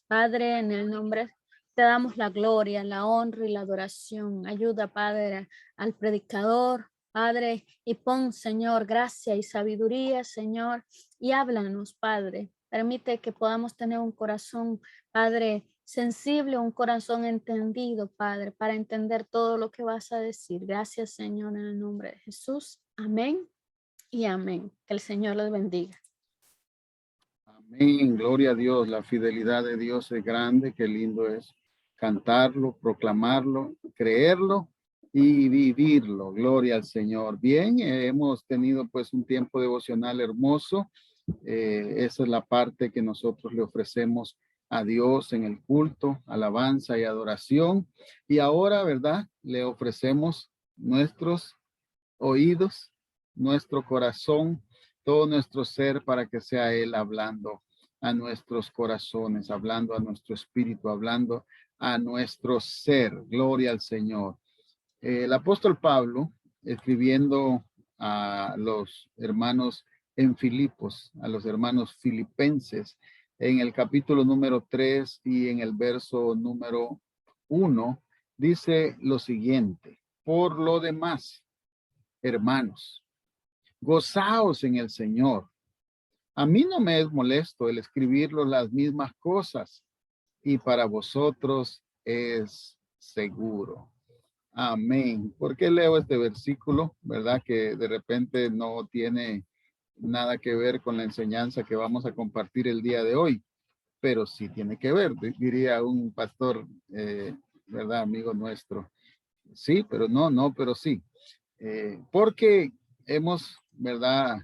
Padre, en el nombre, te damos la gloria, la honra y la adoración. Ayuda, Padre, al predicador, Padre, y pon, Señor, gracia y sabiduría, Señor, y háblanos, Padre. Permite que podamos tener un corazón, Padre, sensible, un corazón entendido, Padre, para entender todo lo que vas a decir. Gracias, Señor, en el nombre de Jesús. Amén y amén. Que el Señor los bendiga. Amén, gloria a Dios. La fidelidad de Dios es grande, qué lindo es cantarlo, proclamarlo, creerlo y vivirlo. Gloria al Señor. Bien, hemos tenido pues un tiempo devocional hermoso. Esa es la parte que nosotros le ofrecemos a Dios en el culto, alabanza y adoración. Y ahora, ¿verdad? Le ofrecemos nuestros oídos, nuestro corazón, todo nuestro ser para que sea Él hablando a nuestros corazones, hablando a nuestro espíritu, hablando a nuestro ser. Gloria al Señor. El apóstol Pablo, escribiendo a los hermanos en Filipos, a los hermanos filipenses, en el capítulo número 3 y en el verso número 1, dice lo siguiente: por lo demás, hermanos, gozaos en el Señor. A mí no me es molesto el escribirlo las mismas cosas, y para vosotros es seguro. Amén. ¿Por qué leo este versículo? ¿Verdad? Que de repente no tiene nada que ver con la enseñanza que vamos a compartir el día de hoy, pero sí tiene que ver, diría un pastor, ¿verdad? Amigo nuestro. Sí, pero no, pero sí. Porque hemos, ¿verdad?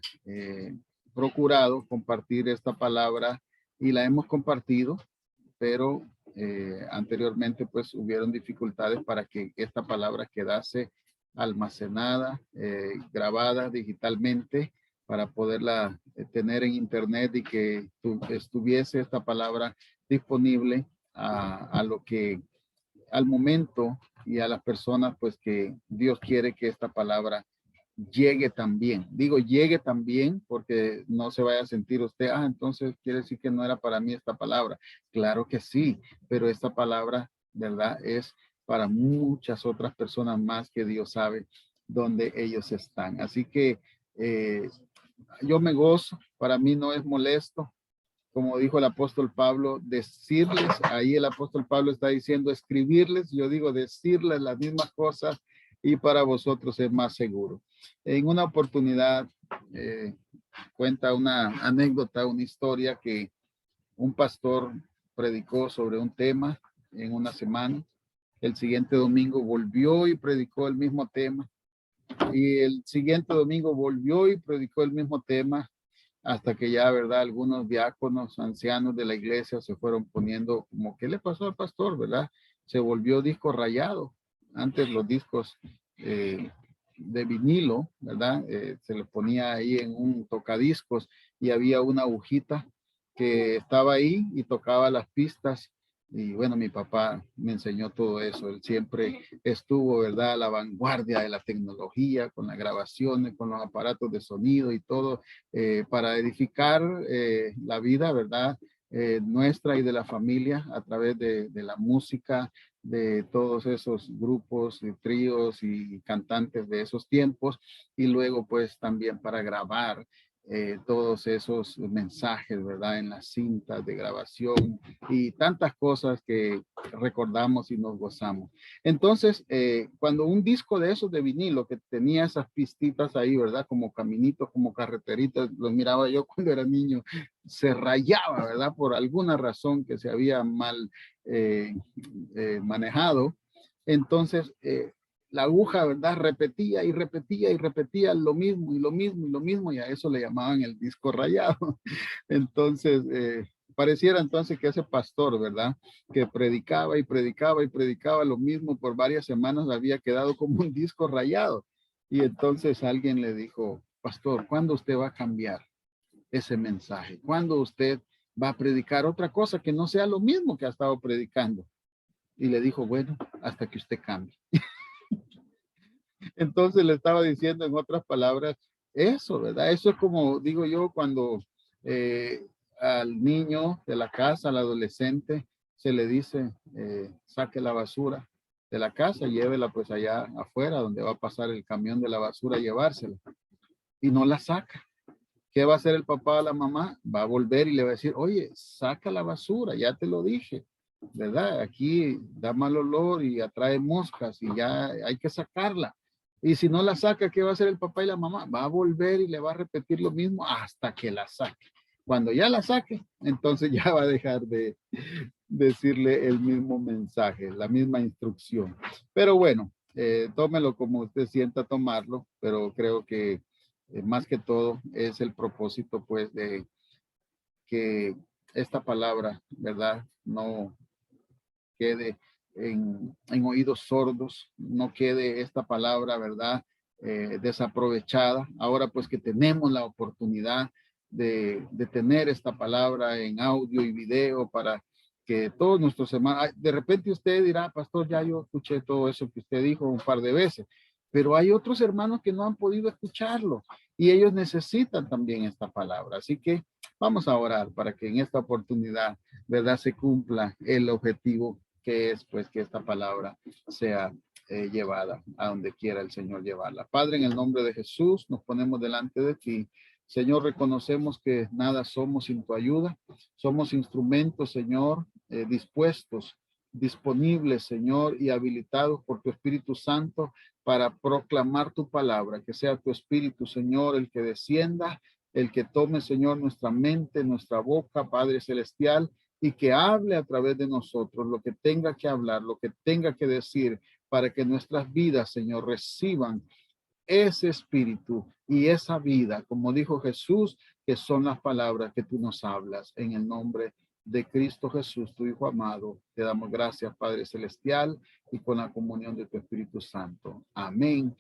Procurado compartir esta palabra y la hemos compartido, pero anteriormente pues hubieron dificultades para que esta palabra quedase almacenada, grabada digitalmente para poderla tener en internet y que estuviese esta palabra disponible a lo que al momento y a las personas pues que Dios quiere que esta palabra llegue también. Digo llegue también porque no se vaya a sentir usted, entonces quiere decir que no era para mí esta palabra. Claro que sí, pero esta palabra, ¿verdad? Es para muchas otras personas más que Dios sabe dónde ellos están. Así que yo me gozo, para mí no es molesto, como dijo el apóstol Pablo, decirles, ahí el apóstol Pablo está diciendo escribirles, yo digo decirles las mismas cosas y para vosotros es más seguro. En una oportunidad cuenta una anécdota, una historia que un pastor predicó sobre un tema en una semana. El siguiente domingo volvió y predicó el mismo tema. Y el siguiente domingo volvió y predicó el mismo tema hasta que ya, ¿verdad? Algunos diáconos, ancianos de la iglesia se fueron poniendo como, ¿qué le pasó al pastor, verdad? Se volvió disco rayado. Antes los discos de vinilo, ¿verdad? Se les ponía ahí en un tocadiscos y había una agujita que estaba ahí y tocaba las pistas. Y bueno, mi papá me enseñó todo eso. Él siempre estuvo, ¿verdad? A la vanguardia de la tecnología, con las grabaciones, con los aparatos de sonido y todo, para edificar la vida, ¿verdad? Nuestra y de la familia a través de la música, de todos esos grupos y tríos y cantantes de esos tiempos, y luego pues también para grabar todos esos mensajes, ¿verdad? En las cintas de grabación y tantas cosas que recordamos y nos gozamos. Entonces, cuando un disco de esos de vinilo que tenía esas pistitas ahí, ¿verdad? Como caminitos, como carreteritas, los miraba yo cuando era niño, se rayaba, ¿verdad? Por alguna razón que se había mal manejado. Entonces, la aguja, ¿verdad? Repetía y repetía y repetía lo mismo y lo mismo y lo mismo, y a eso le llamaban el disco rayado. Entonces, pareciera entonces que ese pastor, ¿verdad? Que predicaba y predicaba y predicaba lo mismo por varias semanas, había quedado como un disco rayado. Y entonces alguien le dijo, pastor, ¿cuándo usted va a cambiar ese mensaje? ¿Cuándo usted va a predicar otra cosa que no sea lo mismo que ha estado predicando? Y le dijo, bueno, hasta que usted cambie. Entonces le estaba diciendo en otras palabras eso, ¿verdad? Eso es como digo yo cuando al niño de la casa, al adolescente, se le dice, saque la basura de la casa, llévela pues allá afuera donde va a pasar el camión de la basura a llevársela. Y no la saca. ¿Qué va a hacer el papá o la mamá? Va a volver y le va a decir, oye, saca la basura, ya te lo dije, ¿verdad? Aquí da mal olor y atrae moscas y ya hay que sacarla. Y si no la saca, ¿qué va a hacer el papá y la mamá? Va a volver y le va a repetir lo mismo hasta que la saque. Cuando ya la saque, entonces ya va a dejar de decirle el mismo mensaje, la misma instrucción. Pero bueno, tómelo como usted sienta tomarlo, pero creo que más que todo es el propósito pues de que esta palabra, ¿verdad? No quede en oídos sordos, no quede esta palabra, ¿verdad? Desaprovechada. Ahora pues que tenemos la oportunidad de tener esta palabra en audio y video para que todos nuestros hermanos, de repente usted dirá, pastor, ya yo escuché todo eso que usted dijo un par de veces, pero hay otros hermanos que no han podido escucharlo y ellos necesitan también esta palabra. Así que vamos a orar para que en esta oportunidad, ¿verdad? Se cumpla el objetivo que es pues que esta palabra sea llevada a donde quiera el Señor llevarla. Padre, en el nombre de Jesús, nos ponemos delante de ti. Señor, reconocemos que nada somos sin tu ayuda. Somos instrumentos, Señor, dispuestos, disponibles, Señor, y habilitados por tu Espíritu Santo para proclamar tu palabra. Que sea tu Espíritu, Señor, el que descienda, el que tome, Señor, nuestra mente, nuestra boca, Padre Celestial, y que hable a través de nosotros lo que tenga que hablar, lo que tenga que decir, para que nuestras vidas, Señor, reciban ese espíritu y esa vida, como dijo Jesús, que son las palabras que tú nos hablas. En el nombre de Cristo Jesús, tu Hijo amado, te damos gracias, Padre Celestial, y con la comunión de tu Espíritu Santo. Amén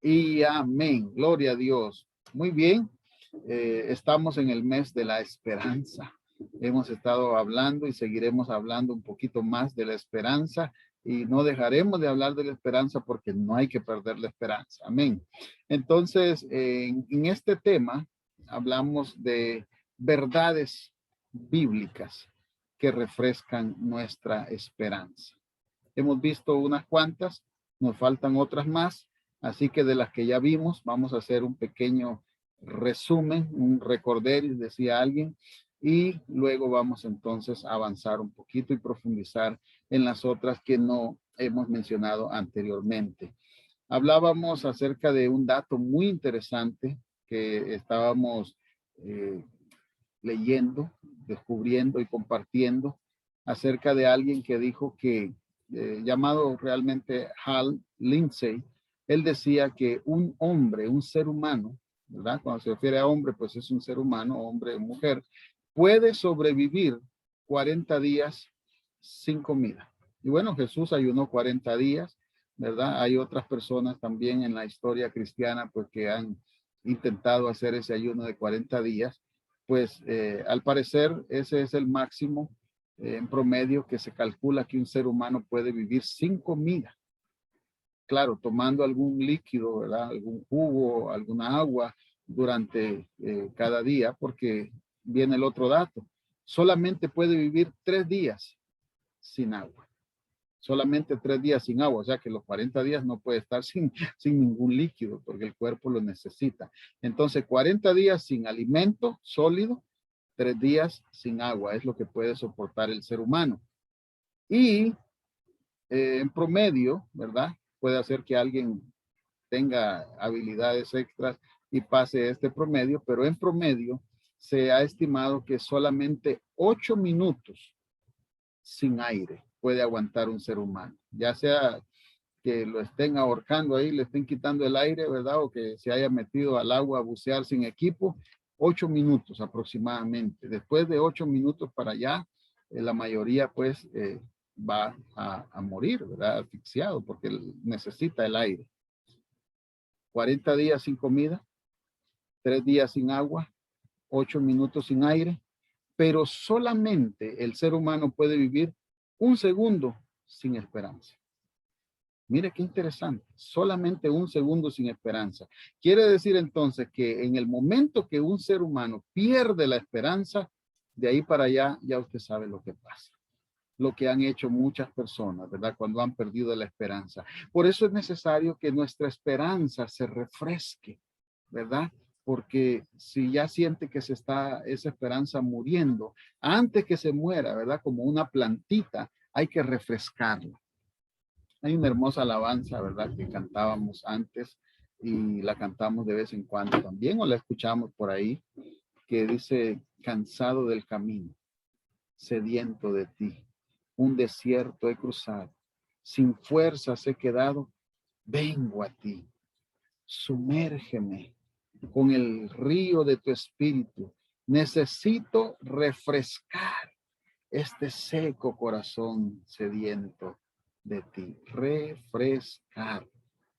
y amén. Gloria a Dios. Muy bien, estamos en el mes de la esperanza. Hemos estado hablando y seguiremos hablando un poquito más de la esperanza y no dejaremos de hablar de la esperanza porque no hay que perder la esperanza. Amén. Entonces, en este tema hablamos de verdades bíblicas que refrescan nuestra esperanza. Hemos visto unas cuantas, nos faltan otras más, así que de las que ya vimos, vamos a hacer un pequeño resumen, un recorderis, decía alguien, y luego vamos entonces a avanzar un poquito y profundizar en las otras que no hemos mencionado anteriormente. Hablábamos acerca de un dato muy interesante que estábamos leyendo, descubriendo y compartiendo acerca de alguien que dijo que, llamado realmente Hal Lindsey, él decía que un hombre, un ser humano, ¿verdad? Cuando se refiere a hombre, pues es un ser humano, hombre o mujer, puede sobrevivir 40 días sin comida. Y bueno, Jesús ayunó 40 días, ¿verdad? Hay otras personas también en la historia cristiana, pues que han intentado hacer ese ayuno de 40 días. Pues al parecer ese es el máximo en promedio que se calcula que un ser humano puede vivir sin comida. Claro, tomando algún líquido, ¿verdad? Algún jugo, alguna agua durante cada día, porque viene el otro dato. Solamente puede vivir 3 días sin agua. Solamente 3 días sin agua, o sea que los 40 días no puede estar sin ningún líquido porque el cuerpo lo necesita. Entonces 40 días sin alimento sólido, 3 días sin agua es lo que puede soportar el ser humano. Y en promedio, ¿verdad? Puede hacer que alguien tenga habilidades extras y pase este promedio, pero en promedio se ha estimado que solamente 8 minutos sin aire puede aguantar un ser humano, ya sea que lo estén ahorcando ahí, le estén quitando el aire, ¿verdad? O que se haya metido al agua a bucear sin equipo, 8 minutos aproximadamente. Después de 8 minutos para allá, la mayoría pues va a morir, ¿verdad? Asfixiado porque necesita el aire. 40 días sin comida, 3 días sin agua, 8 minutos sin aire, pero solamente el ser humano puede vivir 1 segundo sin esperanza. Mire qué interesante, solamente 1 segundo sin esperanza. Quiere decir entonces que en el momento que un ser humano pierde la esperanza, De ahí para allá, ya usted sabe lo que pasa. Lo que han hecho muchas personas, ¿verdad? Cuando han perdido la esperanza. Por eso es necesario que nuestra esperanza se refresque, ¿verdad? Porque si ya siente que se está esa esperanza muriendo, antes que se muera, ¿verdad? Como una plantita, hay que refrescarla. Hay una hermosa alabanza, ¿verdad? Que cantábamos antes y la cantamos de vez en cuando también, o la escuchamos por ahí, que dice, cansado del camino, sediento de ti, un desierto he cruzado, sin fuerzas he quedado, vengo a ti, sumérgeme con el río de tu espíritu, necesito refrescar este seco corazón sediento de ti, refrescar.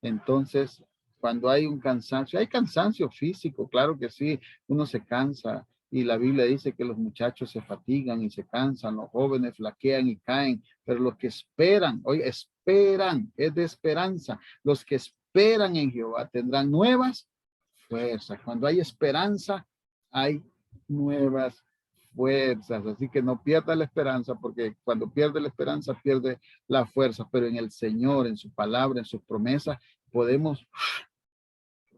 Entonces, cuando hay cansancio físico, claro que sí, uno se cansa y la Biblia dice que los muchachos se fatigan y se cansan, los jóvenes flaquean y caen, pero los que esperan, oye, esperan, es de esperanza, los que esperan en Jehová tendrán nuevas fuerzas. Cuando hay esperanza, hay nuevas fuerzas, así que no pierda la esperanza, porque cuando pierde la esperanza pierde la fuerza, pero en el Señor, en su palabra, en sus promesas, podemos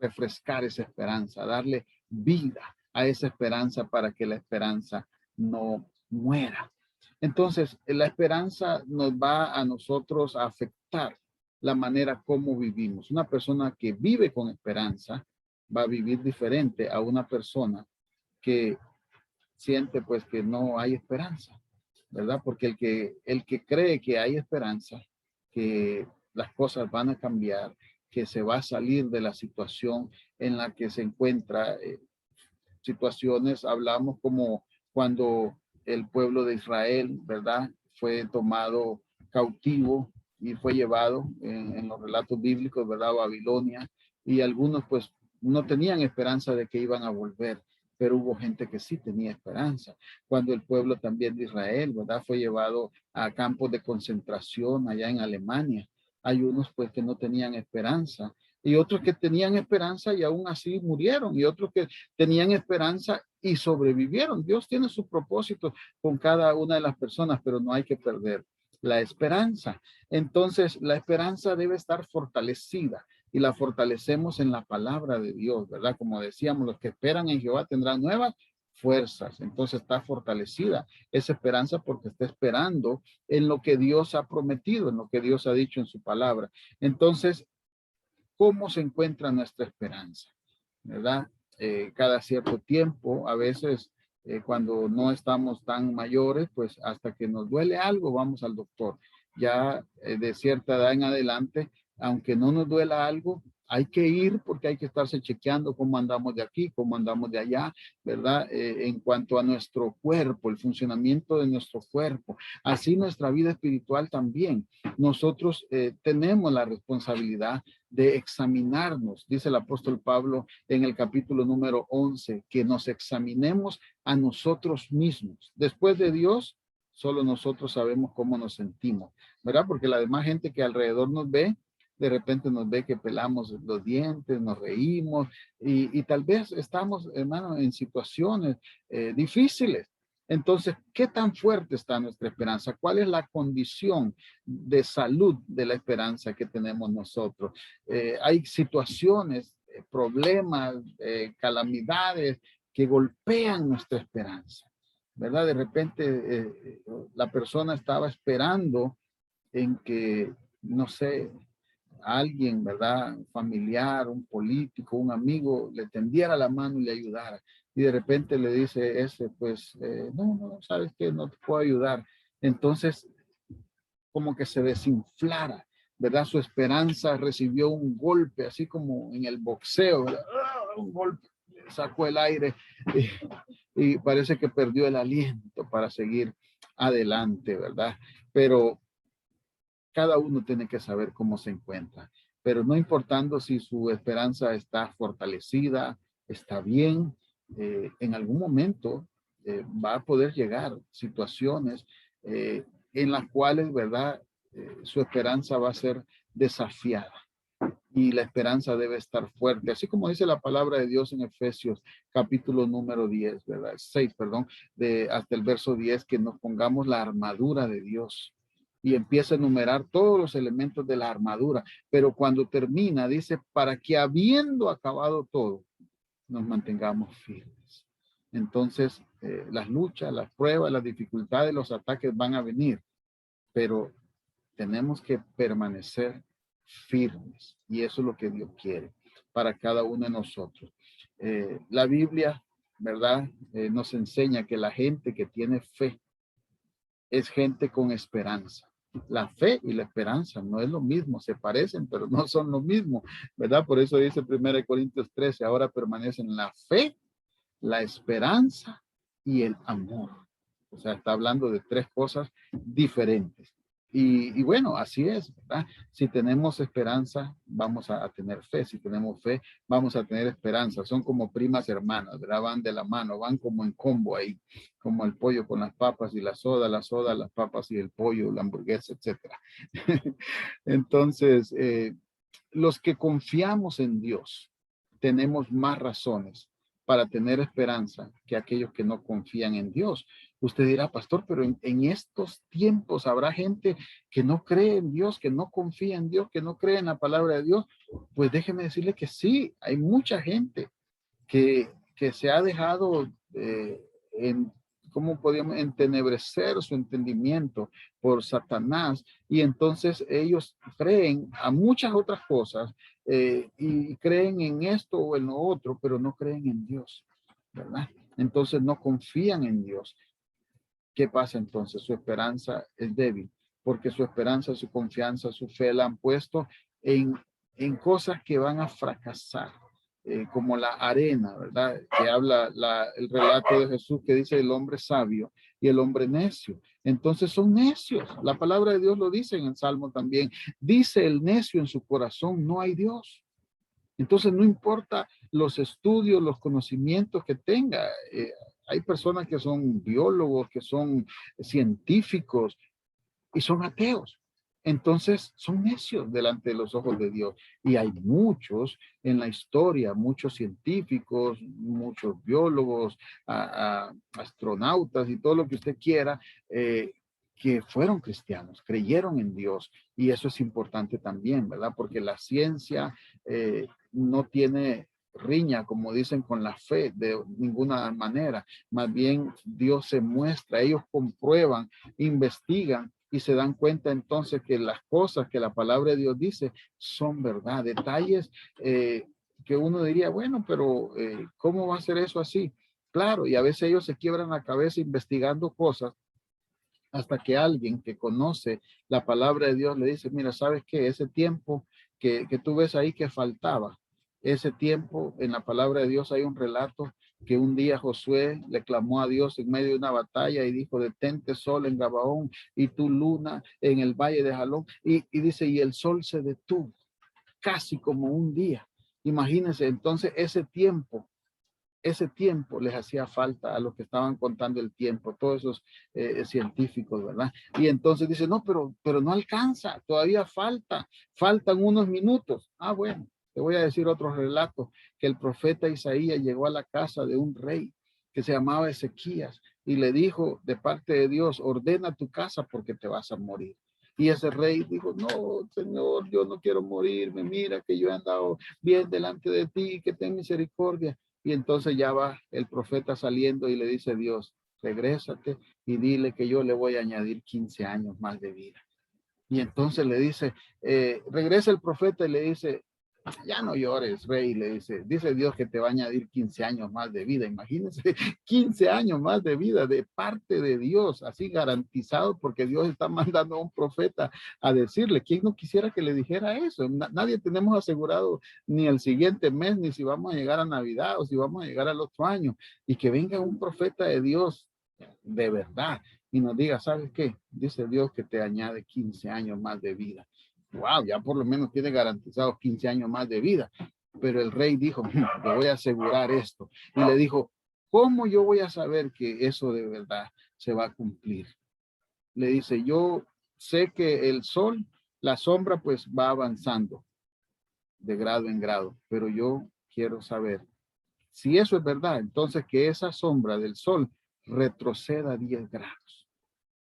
refrescar esa esperanza, darle vida a esa esperanza para que la esperanza no muera. Entonces, la esperanza nos va a nosotros a afectar la manera como vivimos. Una persona que vive con esperanza va a vivir diferente a una persona que siente pues que no hay esperanza, ¿verdad? Porque el que cree que hay esperanza, que las cosas van a cambiar, que se va a salir de la situación en la que se encuentra, situaciones, hablamos como cuando el pueblo de Israel, ¿verdad? Fue tomado cautivo y fue llevado en los relatos bíblicos, ¿verdad? A Babilonia, y algunos pues no tenían esperanza de que iban a volver, pero hubo gente que sí tenía esperanza. Cuando el pueblo también de Israel, ¿verdad? Fue llevado a campos de concentración allá en Alemania. Hay unos pues que no tenían esperanza y otros que tenían esperanza y aún así murieron, y otros que tenían esperanza y sobrevivieron. Dios tiene sus propósitos con cada una de las personas, pero no hay que perder la esperanza. Entonces, la esperanza debe estar fortalecida y la fortalecemos en la palabra de Dios, ¿verdad? Como decíamos, los que esperan en Jehová tendrán nuevas fuerzas. Entonces está fortalecida esa esperanza porque está esperando en lo que Dios ha prometido, en lo que Dios ha dicho en su palabra. Entonces, ¿cómo se encuentra nuestra esperanza? ¿Verdad? Cada cierto tiempo, a veces cuando no estamos tan mayores, pues hasta que nos duele algo, vamos al doctor. Ya de cierta edad en adelante, aunque no nos duela algo, hay que ir porque hay que estarse chequeando cómo andamos de aquí, cómo andamos de allá, ¿verdad? En cuanto a nuestro cuerpo, el funcionamiento de nuestro cuerpo, así nuestra vida espiritual también. Nosotros tenemos la responsabilidad de examinarnos, dice el apóstol Pablo en el capítulo número 11, que nos examinemos a nosotros mismos. Después de Dios, solo nosotros sabemos cómo nos sentimos, ¿verdad? Porque la demás gente que alrededor nos ve, de repente nos ve que pelamos los dientes, nos reímos y tal vez estamos, hermano, en situaciones difíciles. Entonces, ¿qué tan fuerte está nuestra esperanza? ¿Cuál es la condición de salud de la esperanza que tenemos nosotros? Hay situaciones, problemas, calamidades que golpean nuestra esperanza, ¿verdad? De repente la persona estaba esperando en que, no sé, alguien, ¿verdad? Un familiar, un político, un amigo, le tendiera la mano y le ayudara. Y de repente le dice ese, pues, no, ¿sabes qué? No te puedo ayudar. Entonces, como que se desinflara, ¿verdad? Su esperanza recibió un golpe, así como en el boxeo, ¿verdad? Un golpe, sacó el aire y parece que perdió el aliento para seguir adelante, ¿verdad? Pero cada uno tiene que saber cómo se encuentra, pero no importando si su esperanza está fortalecida, está bien, en algún momento va a poder llegar situaciones en las cuales, ¿verdad? Su esperanza va a ser desafiada. y la esperanza debe estar fuerte. Así como dice la palabra de Dios en Efesios capítulo número 10, ¿verdad? 6, perdón, hasta el verso 10, que nos pongamos la armadura de Dios. Y empieza a enumerar todos los elementos de la armadura. Pero cuando termina, dice, para que habiendo acabado todo, nos mantengamos firmes. Entonces, las luchas, las pruebas, las dificultades, los ataques van a venir, pero tenemos que permanecer firmes, y eso es lo que Dios quiere para cada uno de nosotros. La Biblia, ¿verdad? Nos enseña que la gente que tiene fe es gente con esperanza. La fe y la esperanza no es lo mismo, se parecen, pero no son lo mismo, ¿verdad? Por eso dice 1 Corintios 13, ahora permanecen la fe, la esperanza y el amor. O sea, está hablando de tres cosas diferentes. Y bueno, así es, ¿verdad? Si tenemos esperanza, vamos a tener fe. Si tenemos fe, vamos a tener esperanza. Son como primas hermanas, ¿verdad? Van de la mano, van como en combo ahí, como el pollo con las papas y la soda, las papas y el pollo, la hamburguesa, etcétera. Entonces, los que confiamos en Dios, tenemos más razones para tener esperanza que aquellos que no confían en Dios. Usted dirá, pastor, pero en estos tiempos habrá gente que no cree en Dios, que no confía en Dios, que no cree en la palabra de Dios. Pues déjeme decirle que sí, hay mucha gente que se ha dejado ¿cómo podríamos entenebrecer su entendimiento por Satanás? Y entonces ellos creen a muchas otras cosas y creen en esto o en lo otro, pero no creen en Dios, ¿verdad? Entonces no confían en Dios. ¿Qué pasa entonces? Su esperanza es débil, porque su esperanza, su confianza, su fe la han puesto en, en cosas que van a fracasar, como la arena, ¿verdad? Que habla el relato de Jesús que dice el hombre sabio y el hombre necio. Entonces son necios. La palabra de Dios lo dice en el Salmo también. Dice el necio en su corazón, no hay Dios. Entonces no importa los estudios, los conocimientos que tenga. Hay personas que son biólogos, que son científicos y son ateos. Entonces son necios delante de los ojos de Dios. Y hay muchos en la historia, muchos científicos, muchos biólogos, astronautas y todo lo que usted quiera, que fueron cristianos, creyeron en Dios. Y eso es importante también, ¿verdad? Porque la ciencia no tiene riña, como dicen, con la fe de ninguna manera. Más bien Dios se muestra, ellos comprueban, investigan y se dan cuenta entonces que las cosas que la palabra de Dios dice son verdad. Detalles que uno diría, bueno, pero ¿cómo va a ser eso así? Claro, y a veces ellos se quiebran la cabeza investigando cosas hasta que alguien que conoce la palabra de Dios le dice, mira, ¿sabes qué? Ese tiempo que tú ves ahí que faltaba, ese tiempo en la palabra de Dios hay un relato que un día Josué le clamó a Dios en medio de una batalla y dijo, detente sol en Gabaón y tu luna en el valle de Jalón. Y dice, y el sol se detuvo casi como un día. Imagínense, entonces ese tiempo les hacía falta a los que estaban contando el tiempo, todos esos científicos, ¿verdad? Y entonces dice, no, pero no alcanza, todavía faltan unos minutos. Ah, bueno, te voy a decir otro relato, que el profeta Isaías llegó a la casa de un rey que se llamaba Ezequías y le dijo de parte de Dios, ordena tu casa porque te vas a morir. Y ese rey dijo, no, Señor, yo no quiero morirme, mira que yo he andado bien delante de ti, que ten misericordia. Y entonces ya va el profeta saliendo y le dice a Dios, regrésate y dile que yo le voy a añadir 15 años más de vida. Y entonces le dice, regresa el profeta y le dice, ya no llores, rey, le dice Dios que te va a añadir 15 años más de vida. Imagínense, 15 años más de vida de parte de Dios, así garantizado, porque Dios está mandando a un profeta a decirle. ¿Quién no quisiera que le dijera eso? Nadie tenemos asegurado ni el siguiente mes, ni si vamos a llegar a Navidad o si vamos a llegar al otro año. Y que venga un profeta de Dios de verdad y nos diga, ¿sabes qué? Dice Dios que te añade 15 años más de vida. Wow, ya por lo menos tiene garantizados 15 años más de vida. Pero el rey dijo, le voy a asegurar esto. Y le dijo, ¿cómo yo voy a saber que eso de verdad se va a cumplir? Le dice, yo sé que el sol, la sombra, pues va avanzando. de grado en grado, pero yo quiero saber si eso es verdad, entonces que esa sombra del sol retroceda 10 grados.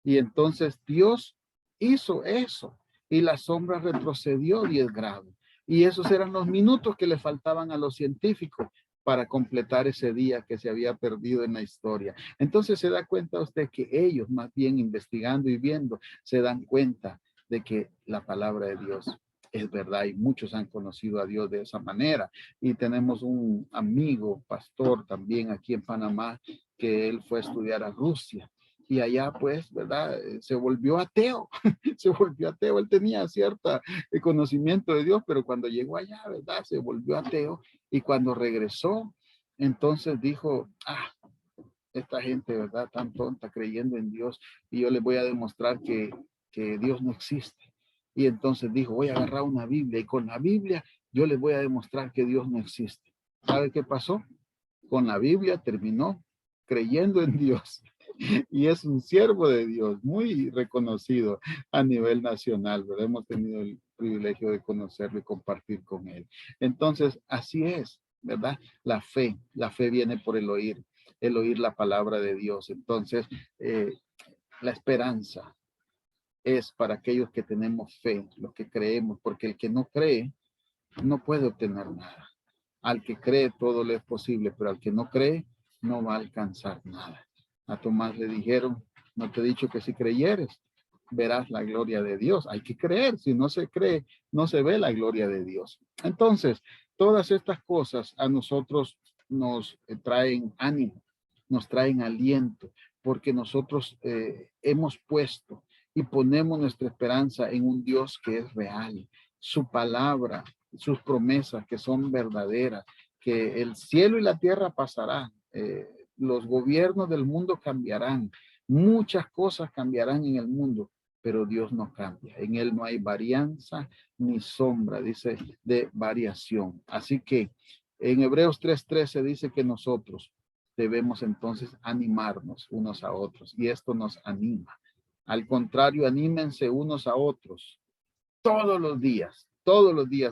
Y entonces Dios hizo eso y la sombra retrocedió 10 grados. Y esos eran los minutos que le faltaban a los científicos para completar ese día que se había perdido en la historia. Entonces se da cuenta usted que ellos, más bien investigando y viendo, se dan cuenta de que la palabra de Dios es verdad y muchos han conocido a Dios de esa manera. Y tenemos un amigo, pastor también aquí en Panamá, que él fue a estudiar a Rusia y allá pues, ¿verdad? Se volvió ateo, se volvió ateo. Él tenía cierto conocimiento de Dios, pero cuando llegó allá, ¿verdad? Se volvió ateo y cuando regresó, entonces dijo, esta gente, ¿verdad? Tan tonta creyendo en Dios y yo les voy a demostrar que Dios no existe. Y entonces dijo, voy a agarrar una Biblia y con la Biblia yo les voy a demostrar que Dios no existe. ¿Sabe qué pasó? Con la Biblia terminó creyendo en Dios y es un siervo de Dios muy reconocido a nivel nacional, ¿verdad? Hemos tenido el privilegio de conocerlo y compartir con él. Entonces, así es, ¿verdad? La fe viene por el oír la palabra de Dios. Entonces, la esperanza es para aquellos que tenemos fe, los que creemos, porque el que no cree no puede obtener nada. Al que cree todo le es posible, pero al que no cree no va a alcanzar nada. A Tomás le dijeron, no te he dicho que si creyeres, verás la gloria de Dios. Hay que creer, si no se cree, no se ve la gloria de Dios. Entonces, todas estas cosas a nosotros nos traen ánimo, nos traen aliento, porque nosotros hemos puesto y ponemos nuestra esperanza en un Dios que es real. Su palabra, sus promesas que son verdaderas, que el cielo y la tierra pasarán, los gobiernos del mundo cambiarán, muchas cosas cambiarán en el mundo, pero Dios no cambia. En él no hay varianza ni sombra, dice, de variación. Así que en Hebreos 3:13 dice que nosotros debemos entonces animarnos unos a otros y esto nos anima. Al contrario, anímense unos a otros todos los días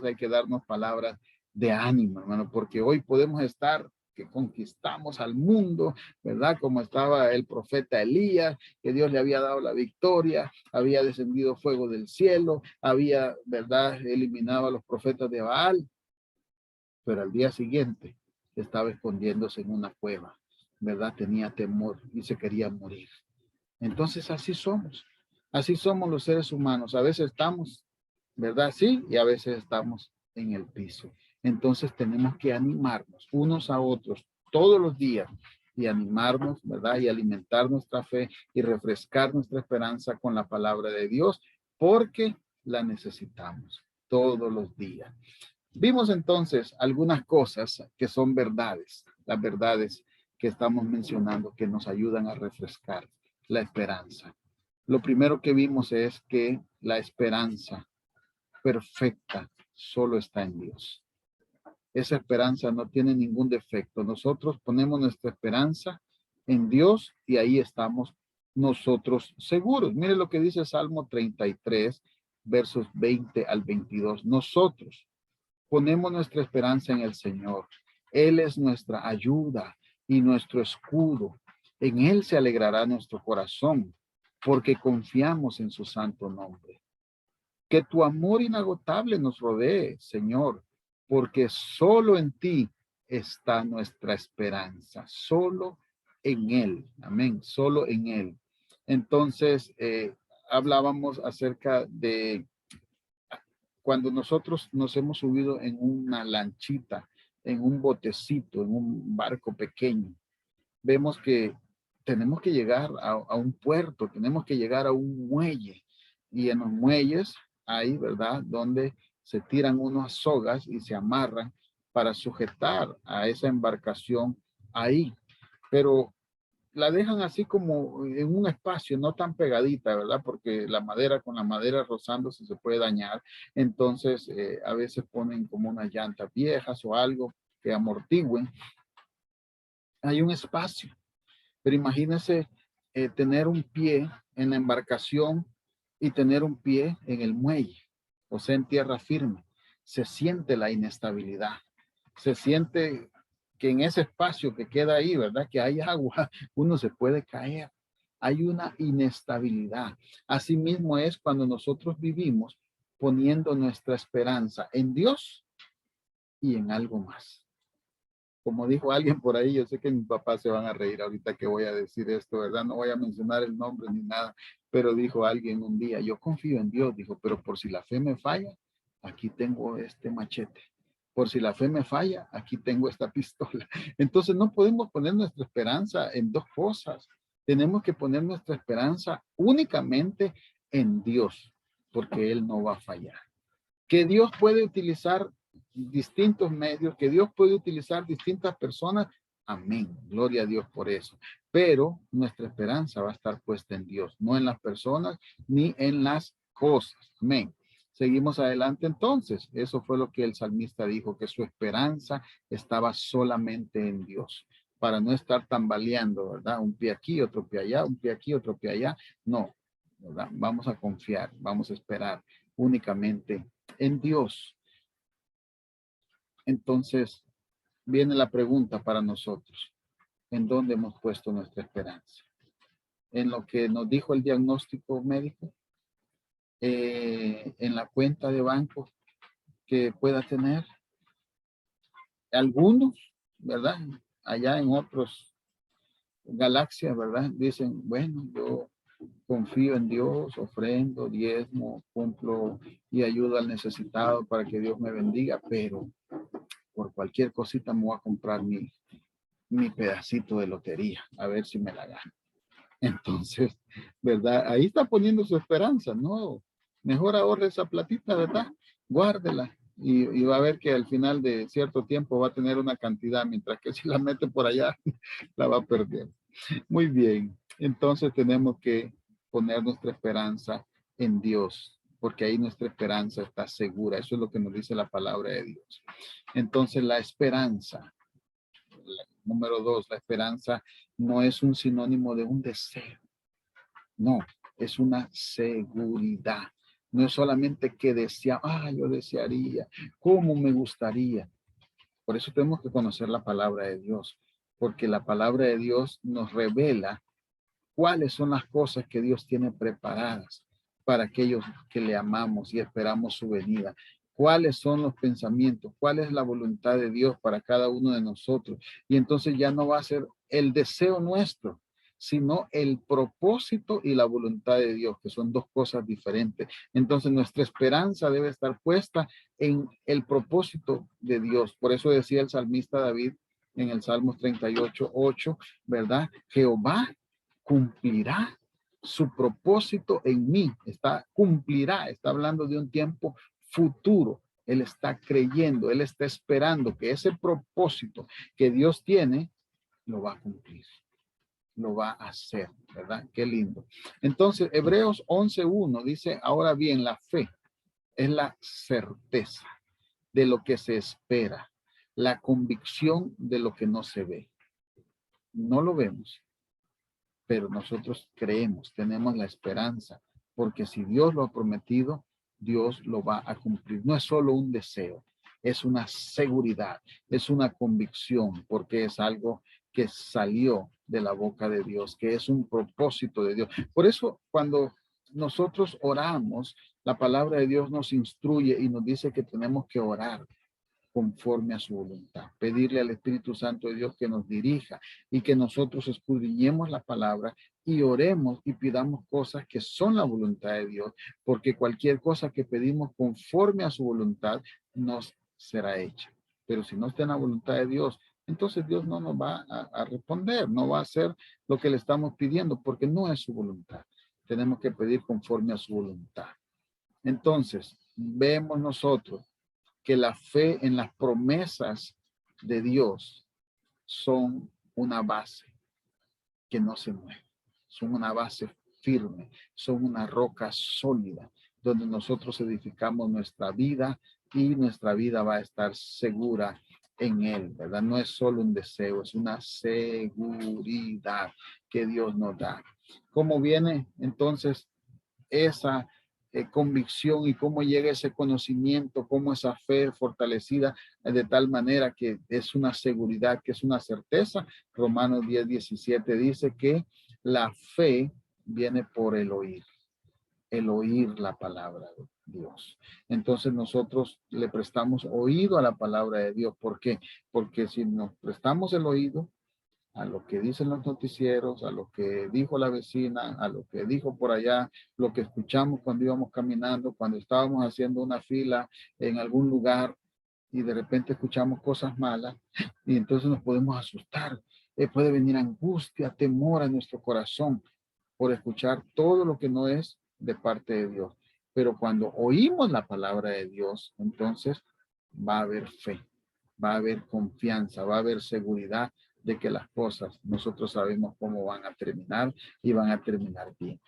hay que darnos palabras de ánimo, hermano, porque hoy podemos estar que conquistamos al mundo, ¿verdad? Como estaba el profeta Elías, que Dios le había dado la victoria, había descendido fuego del cielo, había, ¿verdad? Eliminado a los profetas de Baal, pero al día siguiente estaba escondiéndose en una cueva, ¿verdad? Tenía temor y se quería morir. Entonces así somos los seres humanos, a veces estamos, ¿verdad? Sí, y a veces estamos en el piso. Entonces tenemos que animarnos unos a otros todos los días y animarnos, ¿verdad? Y alimentar nuestra fe y refrescar nuestra esperanza con la palabra de Dios, porque la necesitamos todos los días. Vimos entonces algunas cosas que son verdades, las verdades que estamos mencionando que nos ayudan a refrescar la esperanza. Lo primero que vimos es que la esperanza perfecta solo está en Dios. Esa esperanza no tiene ningún defecto. Nosotros ponemos nuestra esperanza en Dios y ahí estamos nosotros seguros. Mire lo que dice Salmo 33, versos 20 al 22. Nosotros ponemos nuestra esperanza en el Señor. Él es nuestra ayuda y nuestro escudo. En Él se alegrará nuestro corazón porque confiamos en su santo nombre. Que tu amor inagotable nos rodee, Señor, porque solo en ti está nuestra esperanza, solo en Él. Amén, solo en Él. Entonces, hablábamos acerca de cuando nosotros nos hemos subido en una lanchita, en un botecito, en un barco pequeño, vemos que tenemos que llegar a un puerto, tenemos que llegar a un muelle. Y en los muelles hay, ¿verdad? Donde se tiran unas sogas y se amarran para sujetar a esa embarcación ahí. Pero la dejan así como en un espacio, no tan pegadita, ¿verdad? Porque la madera con la madera rozándose se puede dañar. Entonces, a veces ponen como unas llantas viejas o algo que amortigüen. Hay un espacio, pero imagínense tener un pie en la embarcación y tener un pie en el muelle, o sea, en tierra firme. se siente la inestabilidad. Se siente que en ese espacio que queda ahí, ¿verdad? Que hay agua, uno se puede caer. Hay una inestabilidad. Asimismo es cuando nosotros vivimos poniendo nuestra esperanza en Dios y en algo más. Como dijo alguien por ahí, yo sé que mis papás se van a reír ahorita que voy a decir esto, ¿verdad? No voy a mencionar el nombre ni nada, pero dijo alguien un día, yo confío en Dios, dijo, pero por si la fe me falla, aquí tengo este machete. Por si la fe me falla, aquí tengo esta pistola. Entonces no podemos poner nuestra esperanza en dos cosas. Tenemos que poner nuestra esperanza únicamente en Dios, porque Él no va a fallar. Que Dios puede utilizar distintos medios, que Dios puede utilizar distintas personas. Amén. Gloria a Dios por eso. Pero nuestra esperanza va a estar puesta en Dios, no en las personas ni en las cosas. Amén. Seguimos adelante entonces. Eso fue lo que el salmista dijo, que su esperanza estaba solamente en Dios, para no estar tambaleando, ¿verdad? Un pie aquí, otro pie allá, un pie aquí, otro pie allá. No, ¿verdad? Vamos a confiar, vamos a esperar únicamente en Dios. Entonces viene la pregunta para nosotros: ¿en dónde hemos puesto nuestra esperanza? ¿En lo que nos dijo el diagnóstico médico? ¿En la cuenta de banco que pueda tener? Algunos, ¿verdad? Allá en otros galaxias, ¿verdad? Dicen, bueno, yo confío en Dios, ofrendo, diezmo, cumplo y ayudo al necesitado para que Dios me bendiga, pero por cualquier cosita me voy a comprar mi pedacito de lotería, a ver si me la gano. Entonces, ¿verdad? Ahí está poniendo su esperanza, ¿no? Mejor ahorre esa platita, ¿verdad? Guárdela y va a ver que al final de cierto tiempo va a tener una cantidad, mientras que si la mete por allá, la va a perder. Muy bien, entonces tenemos que poner nuestra esperanza en Dios, porque ahí nuestra esperanza está segura. Eso es lo que nos dice la palabra de Dios. Entonces la esperanza, número 2, la esperanza no es un sinónimo de un deseo. No, es una seguridad. No es solamente que desea, yo desearía, cómo me gustaría. Por eso tenemos que conocer la palabra de Dios, porque la palabra de Dios nos revela cuáles son las cosas que Dios tiene preparadas para aquellos que le amamos y esperamos su venida. Cuáles son los pensamientos, cuál es la voluntad de Dios para cada uno de nosotros. Y entonces ya no va a ser el deseo nuestro, sino el propósito y la voluntad de Dios, que son dos cosas diferentes. Entonces nuestra esperanza debe estar puesta en el propósito de Dios. Por eso decía el salmista David en el Salmos 38:8, ¿verdad? Jehová cumplirá su propósito en mí. Cumplirá, está hablando de un tiempo futuro. Él está creyendo, él está esperando que ese propósito que Dios tiene, lo va a cumplir, lo va a hacer, ¿verdad? Qué lindo. Entonces, Hebreos 11:1 dice, ahora bien, la fe es la certeza de lo que se espera, la convicción de lo que no se ve. No lo vemos, pero nosotros creemos, tenemos la esperanza, porque si Dios lo ha prometido, Dios lo va a cumplir. No es solo un deseo, es una seguridad, es una convicción, porque es algo que salió de la boca de Dios, que es un propósito de Dios. Por eso, cuando nosotros oramos, la palabra de Dios nos instruye y nos dice que tenemos que orar conforme a su voluntad, pedirle al Espíritu Santo de Dios que nos dirija y que nosotros escudriñemos la palabra y oremos y pidamos cosas que son la voluntad de Dios, porque cualquier cosa que pedimos conforme a su voluntad nos será hecha. Pero si no está en la voluntad de Dios, entonces Dios no nos va a responder, no va a hacer lo que le estamos pidiendo, porque no es su voluntad. Tenemos que pedir conforme a su voluntad. Entonces, vemos nosotros que la fe en las promesas de Dios son una base que no se mueve, son una base firme, son una roca sólida donde nosotros edificamos nuestra vida y nuestra vida va a estar segura en él, ¿verdad? No es solo un deseo, es una seguridad que Dios nos da. ¿Cómo viene entonces esa convicción y cómo llega ese conocimiento, cómo esa fe fortalecida de tal manera que es una seguridad, que es una certeza. Romanos 10:17 dice que la fe viene por el oír la palabra de Dios. Entonces nosotros le prestamos oído a la palabra de Dios. ¿Por qué? Porque si nos prestamos el oído a lo que dicen los noticieros, a lo que dijo la vecina, a lo que dijo por allá, lo que escuchamos cuando íbamos caminando, cuando estábamos haciendo una fila en algún lugar y de repente escuchamos cosas malas y entonces nos podemos asustar. Puede venir angustia, temor a nuestro corazón por escuchar todo lo que no es de parte de Dios. Pero cuando oímos la palabra de Dios, entonces va a haber fe, va a haber confianza, va a haber seguridad de que las cosas nosotros sabemos cómo van a terminar y van a terminar bien.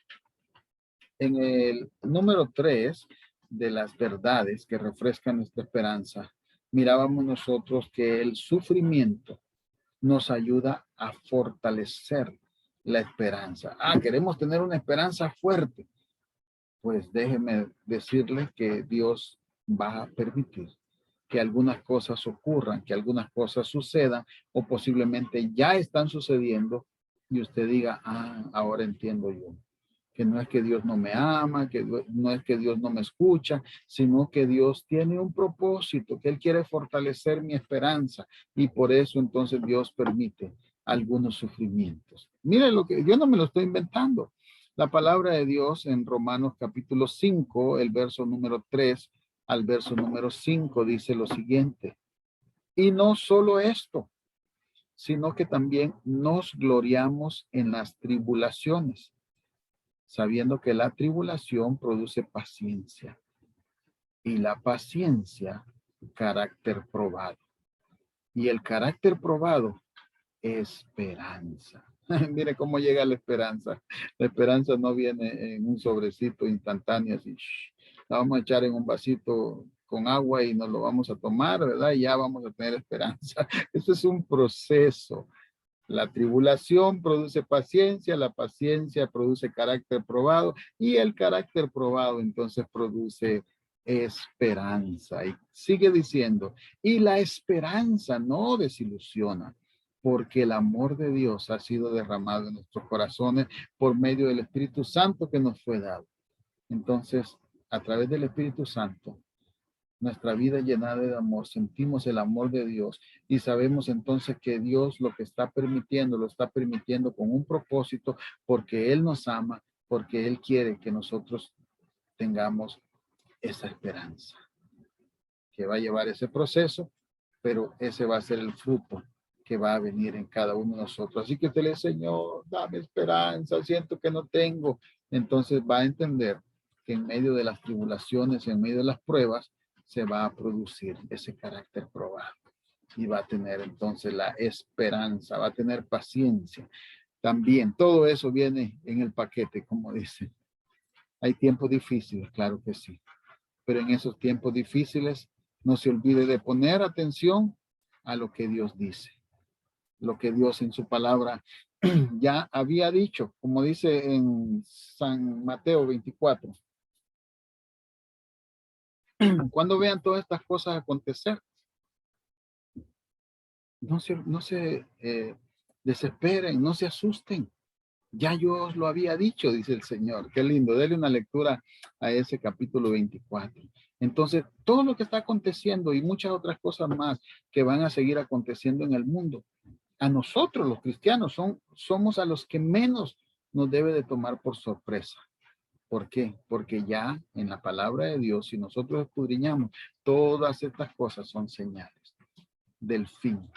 En el número 3 de las verdades que refrescan nuestra esperanza, mirábamos nosotros que el sufrimiento nos ayuda a fortalecer la esperanza. Queremos tener una esperanza fuerte. Pues déjeme decirles que Dios va a permitir que algunas cosas ocurran, que algunas cosas sucedan o posiblemente ya están sucediendo y usted diga, ahora entiendo yo. Que no es que Dios no me ama, que no es que Dios no me escucha, sino que Dios tiene un propósito, que Él quiere fortalecer mi esperanza y por eso entonces Dios permite algunos sufrimientos. Mire lo que yo no me lo estoy inventando. La palabra de Dios en Romanos capítulo 5, el verso número 3 al verso número 5 dice lo siguiente. Y no solo esto, sino que también nos gloriamos en las tribulaciones, sabiendo que la tribulación produce paciencia y la paciencia carácter probado. Y el carácter probado, esperanza. Mire cómo llega la esperanza. La esperanza no viene en un sobrecito instantáneo así. La vamos a echar en un vasito con agua y nos lo vamos a tomar, ¿verdad? Y ya vamos a tener esperanza. Esto es un proceso. La tribulación produce paciencia, la paciencia produce carácter probado y el carácter probado entonces produce esperanza. Y sigue diciendo, y la esperanza no desilusiona, porque el amor de Dios ha sido derramado en nuestros corazones por medio del Espíritu Santo que nos fue dado. Entonces, a través del Espíritu Santo, nuestra vida llenada de amor, sentimos el amor de Dios y sabemos entonces que Dios lo que está permitiendo, lo está permitiendo con un propósito porque Él nos ama, porque Él quiere que nosotros tengamos esa esperanza que va a llevar ese proceso, pero ese va a ser el fruto que va a venir en cada uno de nosotros. Así que usted le dice, Señor, dame esperanza, siento que no tengo. Entonces va a entender que en medio de las tribulaciones, en medio de las pruebas, se va a producir ese carácter probado y va a tener entonces la esperanza, va a tener paciencia. También todo eso viene en el paquete, como dice. Hay tiempos difíciles, claro que sí, pero en esos tiempos difíciles no se olvide de poner atención a lo que Dios dice, lo que Dios en su palabra ya había dicho, como dice en San Mateo 24. Cuando vean todas estas cosas acontecer, no se desesperen, no se asusten. Ya yo os lo había dicho, dice el Señor. Qué lindo. Dele una lectura a ese capítulo 24. Entonces, todo lo que está aconteciendo y muchas otras cosas más que van a seguir aconteciendo en el mundo, a nosotros los cristianos somos a los que menos nos debe de tomar por sorpresa. ¿Por qué? Porque ya en la palabra de Dios, si nosotros escudriñamos, todas estas cosas son señales del fin.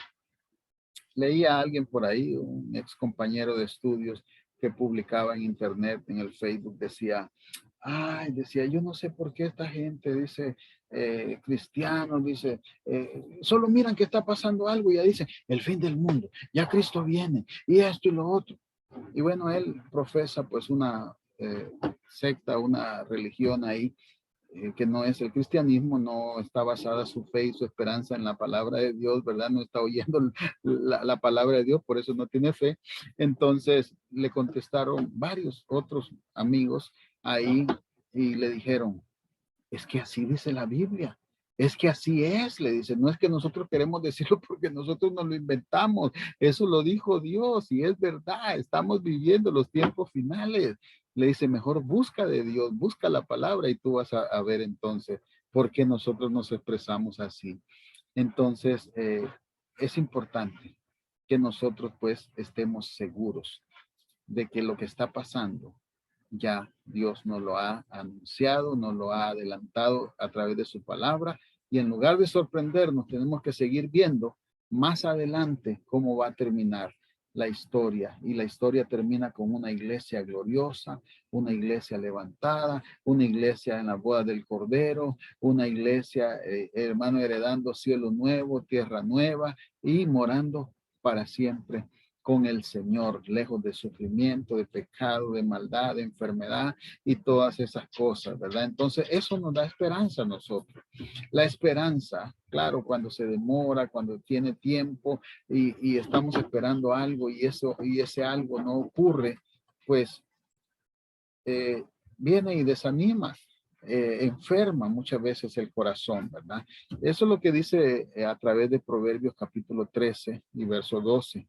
Leía a alguien por ahí, un ex compañero de estudios que publicaba en internet, en el Facebook, decía, yo no sé por qué esta gente, dice, cristianos, dice, solo miran que está pasando algo y ya dicen, el fin del mundo, ya Cristo viene, y esto y lo otro. Y bueno, él profesa pues una secta, una religión ahí, que no es el cristianismo, no está basada su fe y su esperanza en la palabra de Dios, ¿verdad? No está oyendo la palabra de Dios, por eso no tiene fe. Entonces le contestaron varios otros amigos ahí y le dijeron, es que así dice la Biblia. Es que así es, le dice, no es que nosotros queremos decirlo porque nosotros nos lo inventamos, eso lo dijo Dios y es verdad, estamos viviendo los tiempos finales. Le dice, mejor busca de Dios, busca la palabra y tú vas a ver entonces por qué nosotros nos expresamos así. Entonces, es importante que nosotros pues estemos seguros de que lo que está pasando ya Dios nos lo ha anunciado, nos lo ha adelantado a través de su palabra y en lugar de sorprendernos tenemos que seguir viendo más adelante cómo va a terminar la historia y la historia termina con una iglesia gloriosa, una iglesia levantada, una iglesia en la boda del Cordero, una iglesia, hermano, heredando cielo nuevo, tierra nueva y morando para siempre con el Señor, lejos de sufrimiento, de pecado, de maldad, de enfermedad y todas esas cosas, ¿verdad? Entonces, eso nos da esperanza a nosotros. La esperanza, claro, cuando se demora, cuando tiene tiempo y estamos esperando algo y ese algo no ocurre, pues viene y desanima. Enferma muchas veces el corazón, ¿verdad? Eso es lo que dice a través de Proverbios capítulo 13 y verso 12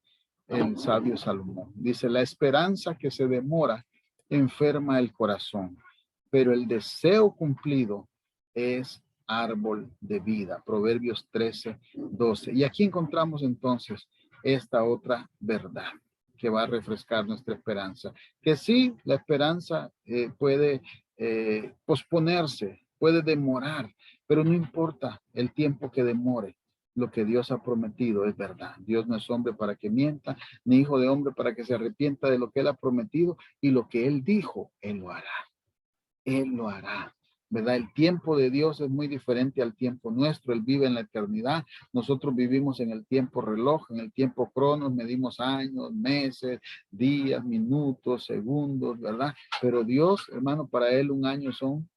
el sabio Salomón. Dice, la esperanza que se demora enferma el corazón, pero el deseo cumplido es árbol de vida. Proverbios 13, 12. Y aquí encontramos entonces esta otra verdad que va a refrescar nuestra esperanza. Que sí, la esperanza puede posponerse, puede demorar, pero no importa el tiempo que demore. Lo que Dios ha prometido es verdad. Dios no es hombre para que mienta, ni hijo de hombre para que se arrepienta de lo que él ha prometido y lo que él dijo, él lo hará. Él lo hará. ¿Verdad? El tiempo de Dios es muy diferente al tiempo nuestro. Él vive en la eternidad. Nosotros vivimos en el tiempo reloj, en el tiempo cronos, medimos años, meses, días, minutos, segundos, ¿verdad? Pero Dios, hermano, para él un año son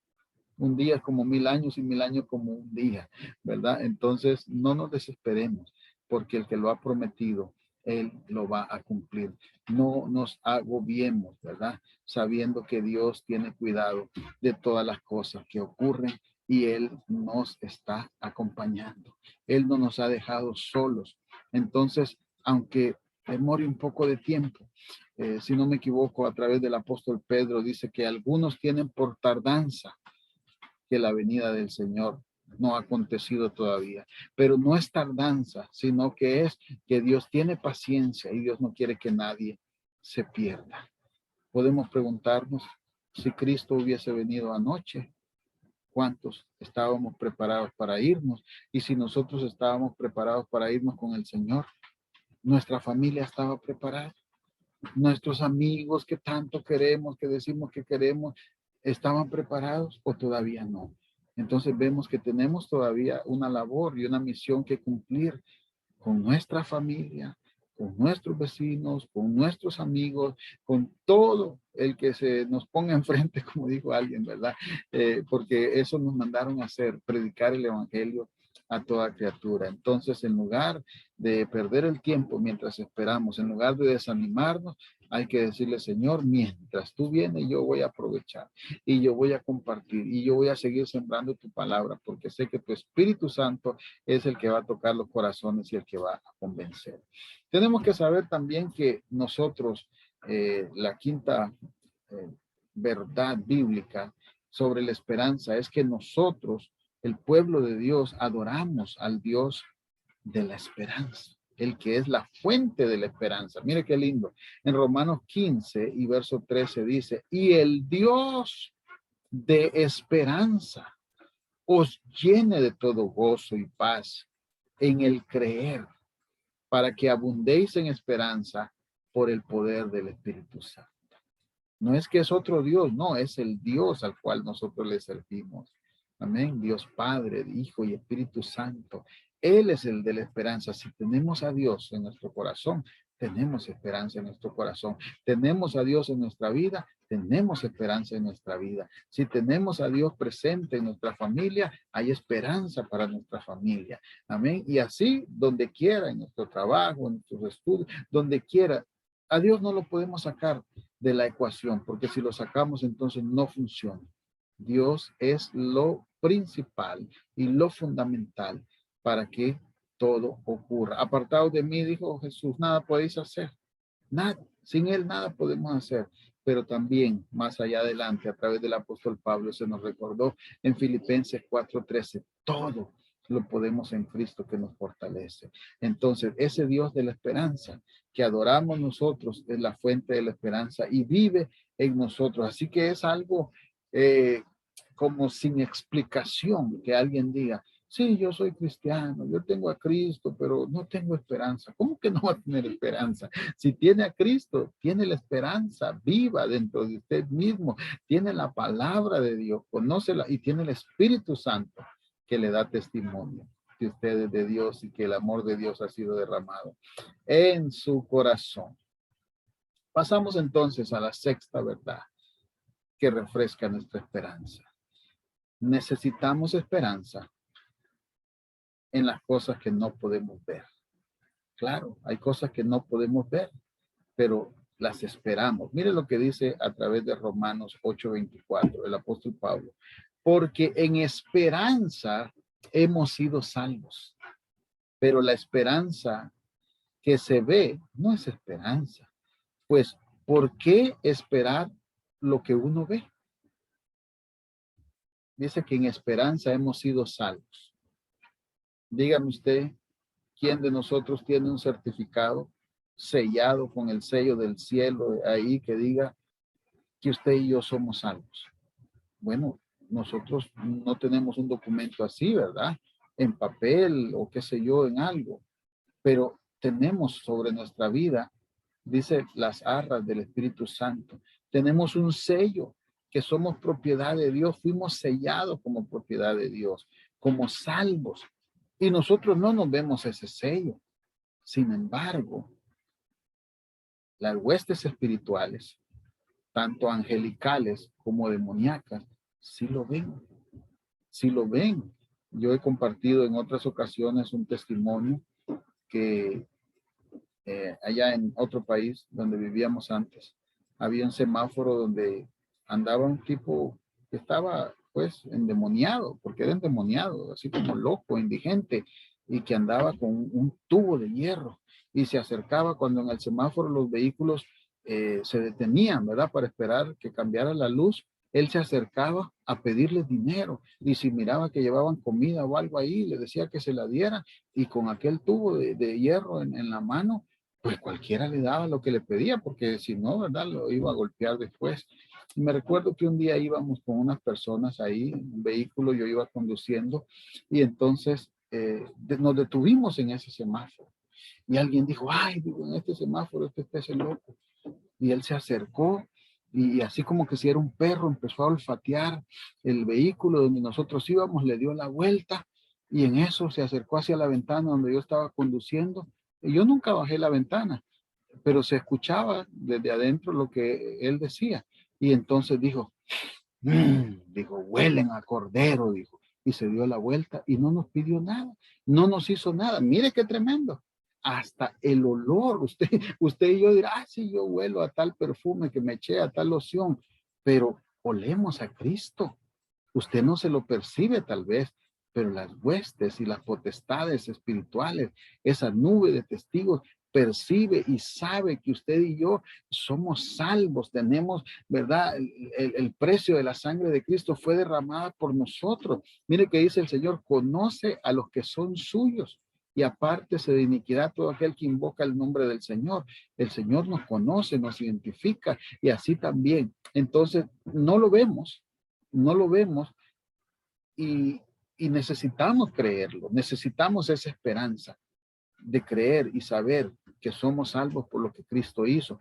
un día es como 1000 años y 1000 años como un día, ¿verdad? Entonces, no nos desesperemos, porque el que lo ha prometido, él lo va a cumplir. No nos agobiemos, ¿verdad? Sabiendo que Dios tiene cuidado de todas las cosas que ocurren y Él nos está acompañando. Él no nos ha dejado solos. Entonces, aunque demore un poco de tiempo, si no me equivoco, a través del apóstol Pedro dice que algunos tienen por tardanza que la venida del Señor no ha acontecido todavía, pero no es tardanza, sino que es que Dios tiene paciencia y Dios no quiere que nadie se pierda. Podemos preguntarnos si Cristo hubiese venido anoche, ¿cuántos estábamos preparados para irnos? Y si nosotros estábamos preparados para irnos con el Señor, nuestra familia estaba preparada. Nuestros amigos que tanto queremos, que decimos que queremos, ¿estaban preparados o todavía no? Entonces vemos que tenemos todavía una labor y una misión que cumplir con nuestra familia, con nuestros vecinos, con nuestros amigos, con todo el que se nos ponga enfrente, como dijo alguien, ¿verdad? Porque eso nos mandaron a hacer, predicar el evangelio a toda criatura. Entonces, en lugar de perder el tiempo mientras esperamos, en lugar de desanimarnos, hay que decirle, Señor, mientras tú vienes, yo voy a aprovechar y yo voy a compartir y yo voy a seguir sembrando tu palabra porque sé que tu Espíritu Santo es el que va a tocar los corazones y el que va a convencer. Tenemos que saber también que nosotros, la quinta eh, verdad bíblica sobre la esperanza es que nosotros, el pueblo de Dios, adoramos al Dios de la esperanza, el que es la fuente de la esperanza. Mire qué lindo. En Romanos 15 y verso 13 dice, y el Dios de esperanza os llene de todo gozo y paz en el creer, para que abundéis en esperanza por el poder del Espíritu Santo. No es que es otro Dios, no, es el Dios al cual nosotros le servimos. Amén. Dios Padre, Hijo y Espíritu Santo. Él es el de la esperanza. Si tenemos a Dios en nuestro corazón, tenemos esperanza en nuestro corazón. Tenemos a Dios en nuestra vida, tenemos esperanza en nuestra vida. Si tenemos a Dios presente en nuestra familia, hay esperanza para nuestra familia. Amén. Y así, donde quiera, en nuestro trabajo, en nuestros estudios, donde quiera, a Dios no lo podemos sacar de la ecuación, porque si lo sacamos, entonces no funciona. Dios es lo principal y lo fundamental para que todo ocurra. Apartados de mí, dijo Jesús, nada podéis hacer. Nada. Sin Él nada podemos hacer. Pero también más allá adelante, a través del apóstol Pablo, se nos recordó en Filipenses 4:13, todo lo podemos en Cristo que nos fortalece. Entonces, ese Dios de la esperanza que adoramos nosotros es la fuente de la esperanza y vive en nosotros. Así que es algo como sin explicación que alguien diga, sí, yo soy cristiano, yo tengo a Cristo, pero no tengo esperanza. ¿Cómo que no va a tener esperanza? Si tiene a Cristo, tiene la esperanza viva dentro de usted mismo, tiene la palabra de Dios, conócela y tiene el Espíritu Santo que le da testimonio que usted es de Dios y que el amor de Dios ha sido derramado en su corazón. Pasamos entonces a la sexta verdad que refresca nuestra esperanza. Necesitamos esperanza en las cosas que no podemos ver. Claro, hay cosas que no podemos ver, pero las esperamos. Mire lo que dice a través de Romanos 8:24, el apóstol Pablo. Porque en esperanza hemos sido salvos, pero la esperanza que se ve no es esperanza. Pues, ¿por qué esperar lo que uno ve? Dice que en esperanza hemos sido salvos. Dígame usted, ¿quién de nosotros tiene un certificado sellado con el sello del cielo ahí que diga que usted y yo somos salvos? Bueno, nosotros no tenemos un documento así, ¿verdad? En papel o qué sé yo, en algo, pero tenemos sobre nuestra vida, dice las arras del Espíritu Santo, tenemos un sello que somos propiedad de Dios, fuimos sellados como propiedad de Dios, como salvos, y nosotros no nos vemos ese sello. Sin embargo, las huestes espirituales, tanto angelicales como demoníacas, sí lo ven, sí lo ven. Yo he compartido en otras ocasiones un testimonio que allá en otro país donde vivíamos antes, había un semáforo donde andaba un tipo que estaba pues endemoniado, porque era endemoniado, así como loco, indigente, y que andaba con un tubo de hierro y se acercaba cuando en el semáforo los vehículos se detenían, ¿verdad? Para esperar que cambiara la luz. Él se acercaba a pedirles dinero y si miraba que llevaban comida o algo ahí, le decía que se la diera y con aquel tubo de hierro en la mano, pues cualquiera le daba lo que le pedía, porque si no, ¿verdad? Lo iba a golpear después. Y me recuerdo que un día íbamos con unas personas ahí, en un vehículo, yo iba conduciendo, y entonces nos detuvimos en ese semáforo. Y alguien dijo, ay, digo, en este semáforo este está ese loco. Y él se acercó y así como que si era un perro, empezó a olfatear el vehículo donde nosotros íbamos, le dio la vuelta y en eso se acercó hacia la ventana donde yo estaba conduciendo. Y yo nunca bajé la ventana, pero se escuchaba desde adentro lo que él decía. Y entonces dijo, dijo, huelen a cordero, dijo. Y se dio la vuelta y no nos pidió nada, no nos hizo nada. Mire qué tremendo. Hasta el olor, usted y yo dirá, ah, sí, yo huelo a tal perfume que me eché, a tal loción, pero olemos a Cristo. Usted no se lo percibe tal vez, pero las huestes y las potestades espirituales, esa nube de testigos, percibe y sabe que usted y yo somos salvos, tenemos, ¿verdad? El precio de la sangre de Cristo fue derramada por nosotros. Mire que dice el Señor, conoce a los que son suyos y apártese de iniquidad todo aquel que invoca el nombre del Señor. El Señor nos conoce, nos identifica y así también. Entonces, no lo vemos, no lo vemos y, y necesitamos creerlo, necesitamos esa esperanza de creer y saber que somos salvos por lo que Cristo hizo.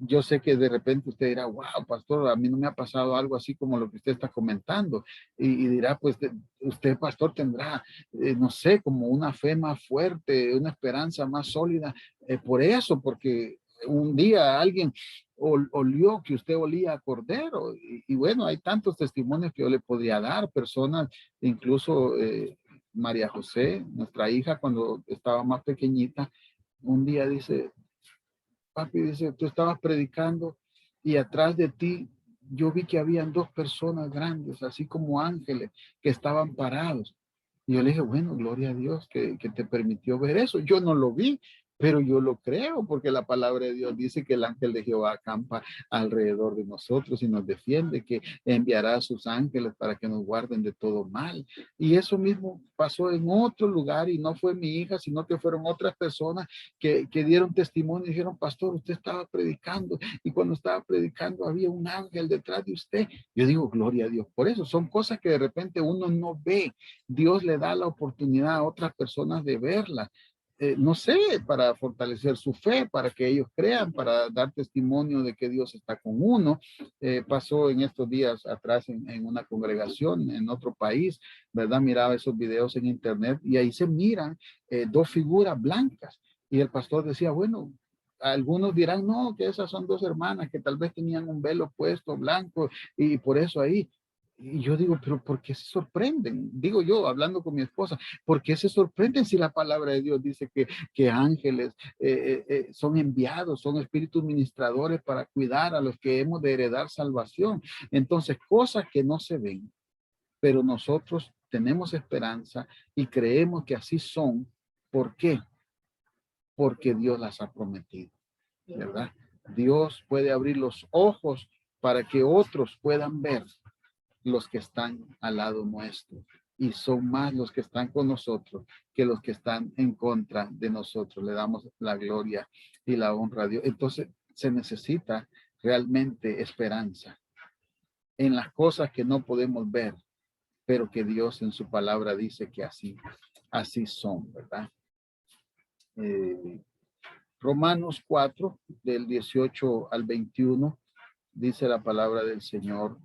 Yo sé que de repente usted dirá, wow, pastor, a mí no me ha pasado algo así como lo que usted está comentando. Y dirá, pues usted, pastor, tendrá, no sé, como una fe más fuerte, una esperanza más sólida. Por eso, porque un día alguien olió que usted olía a cordero. Y bueno, hay tantos testimonios que yo le podría dar, personas, incluso María José, nuestra hija, cuando estaba más pequeñita, un día dice, papi, dice, tú estabas predicando y atrás de ti yo vi que habían dos personas grandes, así como ángeles, que estaban parados. Y yo le dije, bueno, gloria a Dios que te permitió ver eso. Yo no lo vi, pero yo lo creo, porque la palabra de Dios dice que el ángel de Jehová acampa alrededor de nosotros y nos defiende, que enviará a sus ángeles para que nos guarden de todo mal. Y eso mismo pasó en otro lugar, y no fue mi hija, sino que fueron otras personas que dieron testimonio y dijeron, pastor, usted estaba predicando, y cuando estaba predicando había un ángel detrás de usted. Yo digo, gloria a Dios. Por eso son cosas que de repente uno no ve. Dios le da la oportunidad a otras personas de verlas. No sé, para fortalecer su fe, para que ellos crean, para dar testimonio de que Dios está con uno. Pasó en estos días atrás en una congregación en otro país, ¿verdad? Miraba esos videos en internet y ahí se miran dos figuras blancas. Y el pastor decía, bueno, algunos dirán, no, que esas son dos hermanas que tal vez tenían un velo puesto blanco y por eso ahí. Y yo digo, pero ¿por qué se sorprenden? Digo yo, hablando con mi esposa, ¿por qué se sorprenden si la palabra de Dios dice que ángeles son enviados, son espíritus ministradores para cuidar a los que hemos de heredar salvación? Entonces, cosas que no se ven, pero nosotros tenemos esperanza y creemos que así son. ¿Por qué? Porque Dios las ha prometido, ¿verdad? Dios puede abrir los ojos para que otros puedan ver los que están al lado nuestro, y son más los que están con nosotros que los que están en contra de nosotros. Le damos la gloria y la honra a Dios. Entonces se necesita realmente esperanza en las cosas que no podemos ver, pero que Dios en su palabra dice que así son, ¿verdad? Romanos 4, del 18 al 21, dice la palabra del Señor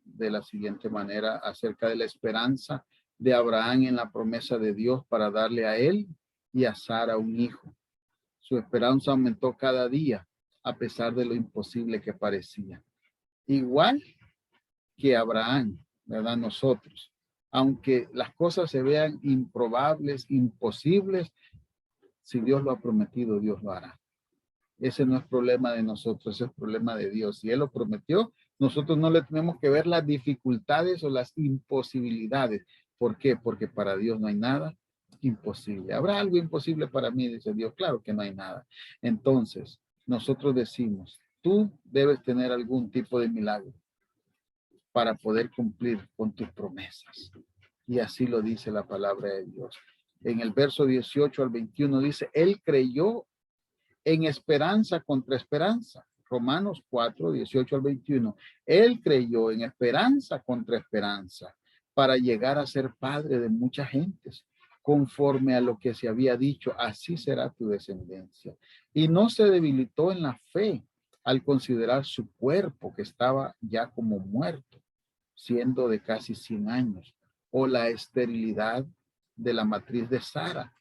de la siguiente manera acerca de la esperanza de Abraham en la promesa de Dios para darle a él y a Sara un hijo. Su esperanza aumentó cada día a pesar de lo imposible que parecía. Igual que Abraham, ¿verdad? Nosotros, aunque las cosas se vean improbables, imposibles, si Dios lo ha prometido, Dios lo hará. Ese no es problema de nosotros, ese es problema de Dios. Si Él lo prometió, nosotros no le tenemos que ver las dificultades o las imposibilidades. ¿Por qué? Porque para Dios no hay nada imposible. ¿Habrá algo imposible para mí? Dice Dios. Claro que no hay nada. Entonces, nosotros decimos, tú debes tener algún tipo de milagro para poder cumplir con tus promesas. Y así lo dice la palabra de Dios. En el verso 18 al 21 dice, Él creyó en esperanza contra esperanza. Romanos 4, 18 al 21. Él creyó en esperanza contra esperanza para llegar a ser padre de muchas gentes, conforme a lo que se había dicho, así será tu descendencia. Y no se debilitó en la fe al considerar su cuerpo que estaba ya como muerto, siendo de casi 100 años, o la esterilidad de la matriz de Sara.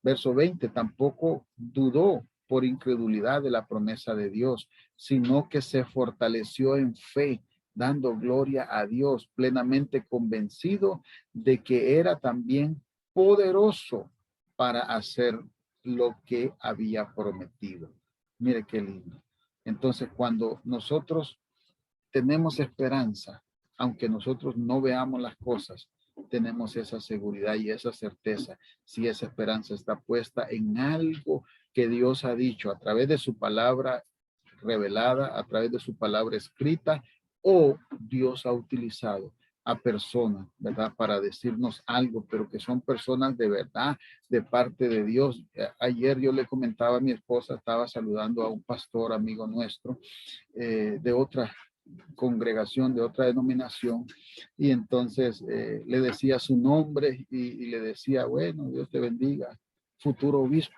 Verso 20, tampoco dudó por incredulidad de la promesa de Dios, sino que se fortaleció en fe, dando gloria a Dios, plenamente convencido de que era también poderoso para hacer lo que había prometido. Mire qué lindo. Entonces, cuando nosotros tenemos esperanza, aunque nosotros no veamos las cosas, tenemos esa seguridad y esa certeza si esa esperanza está puesta en algo que Dios ha dicho a través de su palabra revelada, a través de su palabra escrita, o Dios ha utilizado a personas, ¿verdad? Para decirnos algo, pero que son personas de verdad, de parte de Dios. Ayer yo le comentaba a mi esposa, estaba saludando a un pastor amigo nuestro de otra congregación, de otra denominación, y entonces le decía su nombre y le decía, bueno, Dios te bendiga, futuro obispo.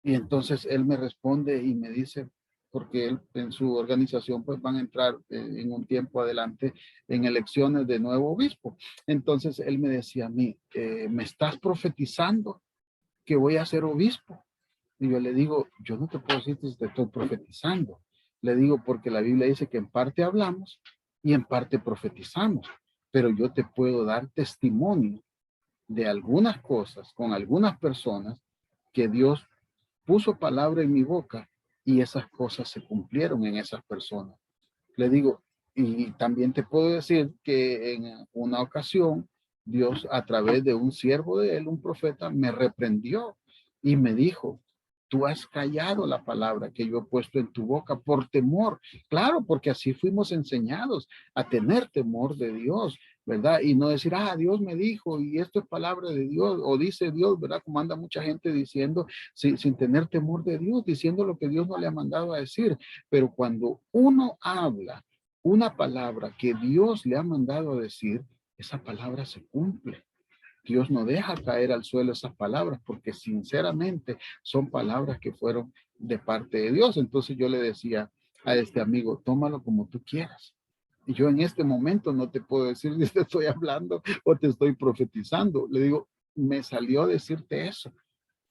Y entonces él me responde y me dice, porque él en su organización pues van a entrar en un tiempo adelante en elecciones de nuevo obispo. Entonces él me decía a mí, ¿me estás profetizando que voy a ser obispo? Y yo le digo, yo no te puedo decir que te estoy profetizando. Le digo, porque la Biblia dice que en parte hablamos y en parte profetizamos, pero yo te puedo dar testimonio de algunas cosas con algunas personas que Dios puso palabra en mi boca y esas cosas se cumplieron en esas personas. Le digo, y también te puedo decir que en una ocasión Dios a través de un siervo de él, un profeta, me reprendió y me dijo, tú has callado la palabra que yo he puesto en tu boca por temor. Claro, porque así fuimos enseñados a tener temor de Dios, ¿verdad? Y no decir, ah, Dios me dijo y esto es palabra de Dios o dice Dios, ¿verdad? Como anda mucha gente diciendo sin tener temor de Dios, diciendo lo que Dios no le ha mandado a decir. Pero cuando uno habla una palabra que Dios le ha mandado a decir, esa palabra se cumple. Dios no deja caer al suelo esas palabras porque sinceramente son palabras que fueron de parte de Dios. Entonces yo le decía a este amigo, tómalo como tú quieras. Y yo en este momento no te puedo decir si te estoy hablando o te estoy profetizando. Le digo, me salió a decirte eso.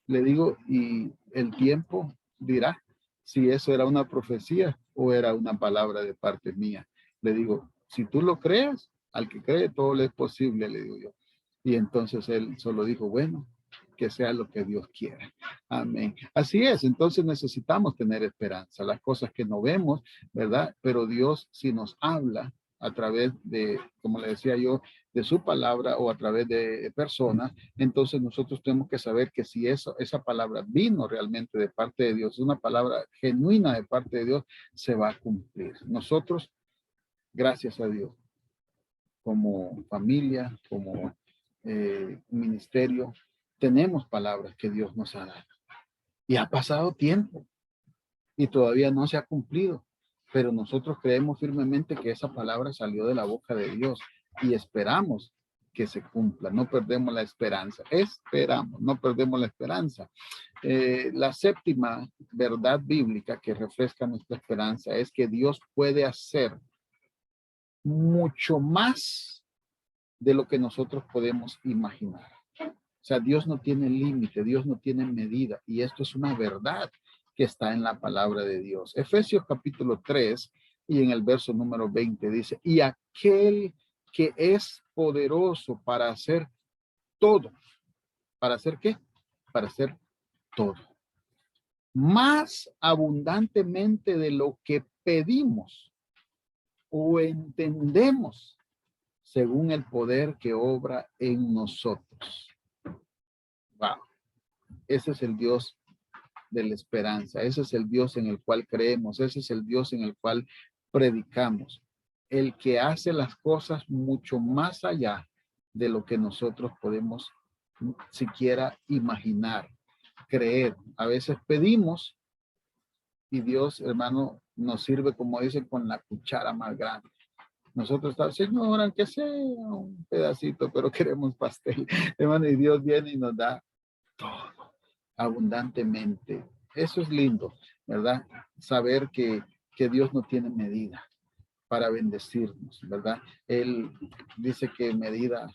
Le digo, y el tiempo dirá si eso era una profecía o era una palabra de parte mía. Le digo, si tú lo creas, al que cree todo le es posible, le digo yo. Y entonces él solo dijo, bueno, que sea lo que Dios quiera. Amén. Así es, entonces necesitamos tener esperanza. Las cosas que no vemos, ¿verdad? Pero Dios si nos habla a través de, como le decía yo, de su palabra o a través de personas, entonces nosotros tenemos que saber que si esa palabra vino realmente de parte de Dios, una palabra genuina de parte de Dios, se va a cumplir. Nosotros, gracias a Dios, como familia, como ministerio, tenemos palabras que Dios nos ha dado. Y ha pasado tiempo y todavía no se ha cumplido, pero nosotros creemos firmemente que esa palabra salió de la boca de Dios y esperamos que se cumpla. No perdemos la esperanza. Esperamos, no perdemos la esperanza. La séptima verdad bíblica que refresca nuestra esperanza es que Dios puede hacer mucho más de lo que nosotros podemos imaginar. O sea, Dios no tiene límite, Dios no tiene medida, y esto es una verdad que está en la palabra de Dios. Efesios capítulo 3 y en el verso número 20 dice, y aquel que es poderoso para hacer todo. ¿Para hacer qué? Para hacer todo. Más abundantemente de lo que pedimos o entendemos según el poder que obra en nosotros. Wow. Ese es el Dios de la esperanza. Ese es el Dios en el cual creemos. Ese es el Dios en el cual predicamos. El que hace las cosas mucho más allá de lo que nosotros podemos siquiera imaginar, creer. A veces pedimos y Dios, hermano, nos sirve, como dicen, con la cuchara más grande. Nosotros estamos, Señor, aunque sea un pedacito, pero queremos pastel. Hermano, y Dios viene y nos da todo abundantemente. Eso es lindo, ¿verdad? Saber que Dios no tiene medida para bendecirnos, ¿verdad? Él dice que medida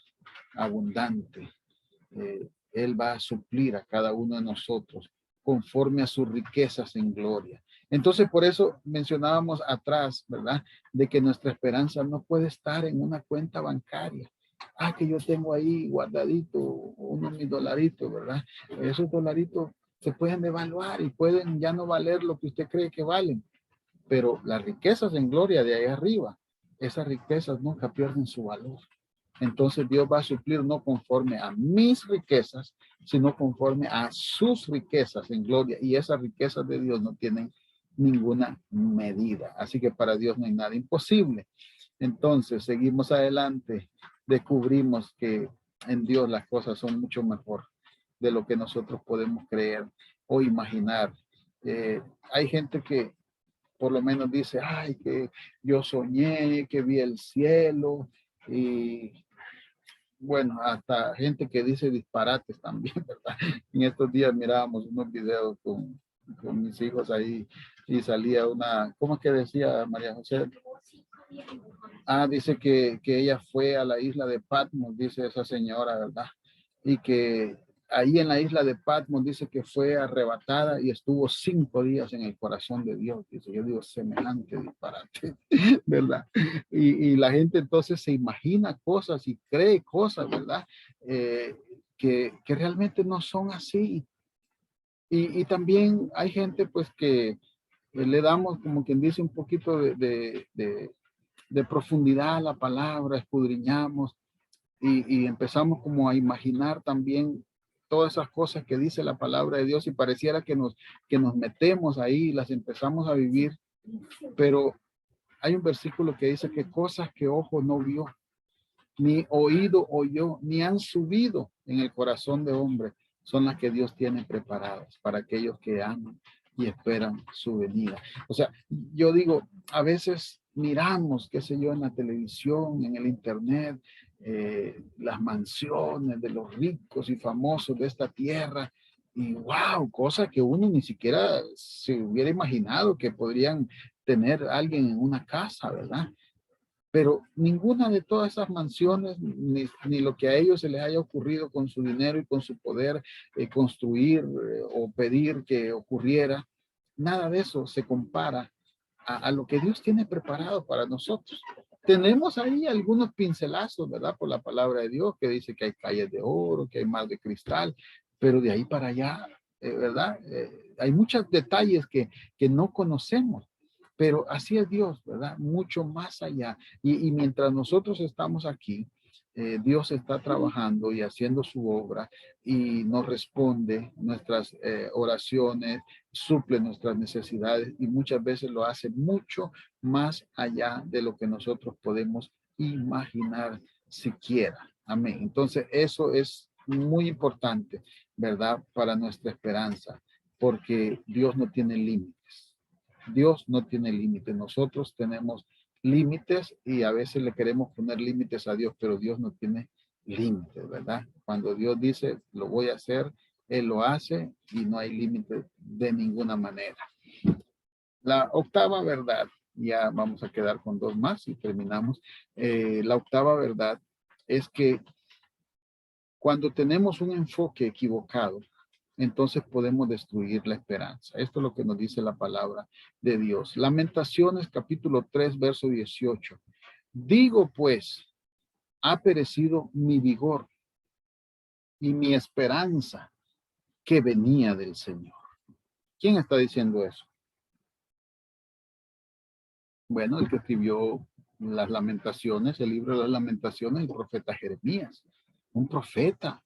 abundante. Él va a suplir a cada uno de nosotros conforme a sus riquezas en gloria. Entonces, por eso mencionábamos atrás, ¿verdad? De que nuestra esperanza no puede estar en una cuenta bancaria. Ah, que yo tengo ahí guardadito unos mis dolaritos, ¿verdad? Esos dolaritos se pueden devaluar y pueden ya no valer lo que usted cree que valen. Pero las riquezas en gloria de ahí arriba, esas riquezas nunca pierden su valor. Entonces Dios va a suplir no conforme a mis riquezas, sino conforme a sus riquezas en gloria. Y esas riquezas de Dios no tienen ninguna medida. Así que para Dios no hay nada imposible. Entonces seguimos adelante, descubrimos que en Dios las cosas son mucho mejor de lo que nosotros podemos creer o imaginar. Hay gente que por lo menos dice, ay, que yo soñé, que vi el cielo y bueno, hasta gente que dice disparates también, ¿verdad? En estos días mirábamos unos videos con mis hijos ahí y salía una, ¿cómo es que decía María José? Ah, dice que ella fue a la isla de Patmos, dice esa señora, ¿verdad? Y que ahí en la isla de Patmos dice que fue arrebatada y estuvo 5 días en el corazón de Dios. Dice, yo digo, semejante disparate, ¿verdad? Y la gente entonces se imagina cosas y cree cosas, ¿verdad? Que realmente no son así. Y también hay gente pues que le damos, como quien dice, un poquito de profundidad a la palabra, escudriñamos y empezamos como a imaginar también todas esas cosas que dice la palabra de Dios y pareciera que nos metemos ahí y las empezamos a vivir, pero hay un versículo que dice que cosas que ojo no vio, ni oído oyó, ni han subido en el corazón de hombre, son las que Dios tiene preparadas para aquellos que aman y esperan su venida. O sea, yo digo, a veces miramos, qué sé yo, en la televisión, en el internet, las mansiones de los ricos y famosos de esta tierra, y wow, cosas que uno ni siquiera se hubiera imaginado que podrían tener alguien en una casa, ¿verdad? Pero ninguna de todas esas mansiones, ni lo que a ellos se les haya ocurrido con su dinero y con su poder construir o pedir que ocurriera, nada de eso se compara a lo que Dios tiene preparado para nosotros. Tenemos ahí algunos pincelazos, ¿verdad? Por la palabra de Dios, que dice que hay calles de oro, que hay mar de cristal, pero de ahí para allá, ¿verdad? Hay muchos detalles que no conocemos. Pero así es Dios, ¿verdad? Mucho más allá. Y mientras nosotros estamos aquí, Dios está trabajando y haciendo su obra y nos responde nuestras oraciones, suple nuestras necesidades y muchas veces lo hace mucho más allá de lo que nosotros podemos imaginar siquiera. Amén. Entonces, eso es muy importante, ¿verdad? Para nuestra esperanza, porque Dios no tiene límites. Dios no tiene límites. Nosotros tenemos límites y a veces le queremos poner límites a Dios, pero Dios no tiene límites, ¿verdad? Cuando Dios dice, lo voy a hacer, Él lo hace y no hay límites de ninguna manera. La octava verdad, ya vamos a quedar con dos más y terminamos. La octava verdad es que cuando tenemos un enfoque equivocado, entonces podemos destruir la esperanza. Esto es lo que nos dice la palabra de Dios. Lamentaciones capítulo 3, verso 18. Digo pues, ha perecido mi vigor y mi esperanza que venía del Señor. ¿Quién está diciendo eso? Bueno, el que escribió las lamentaciones, el libro de las lamentaciones, el profeta Jeremías, un profeta,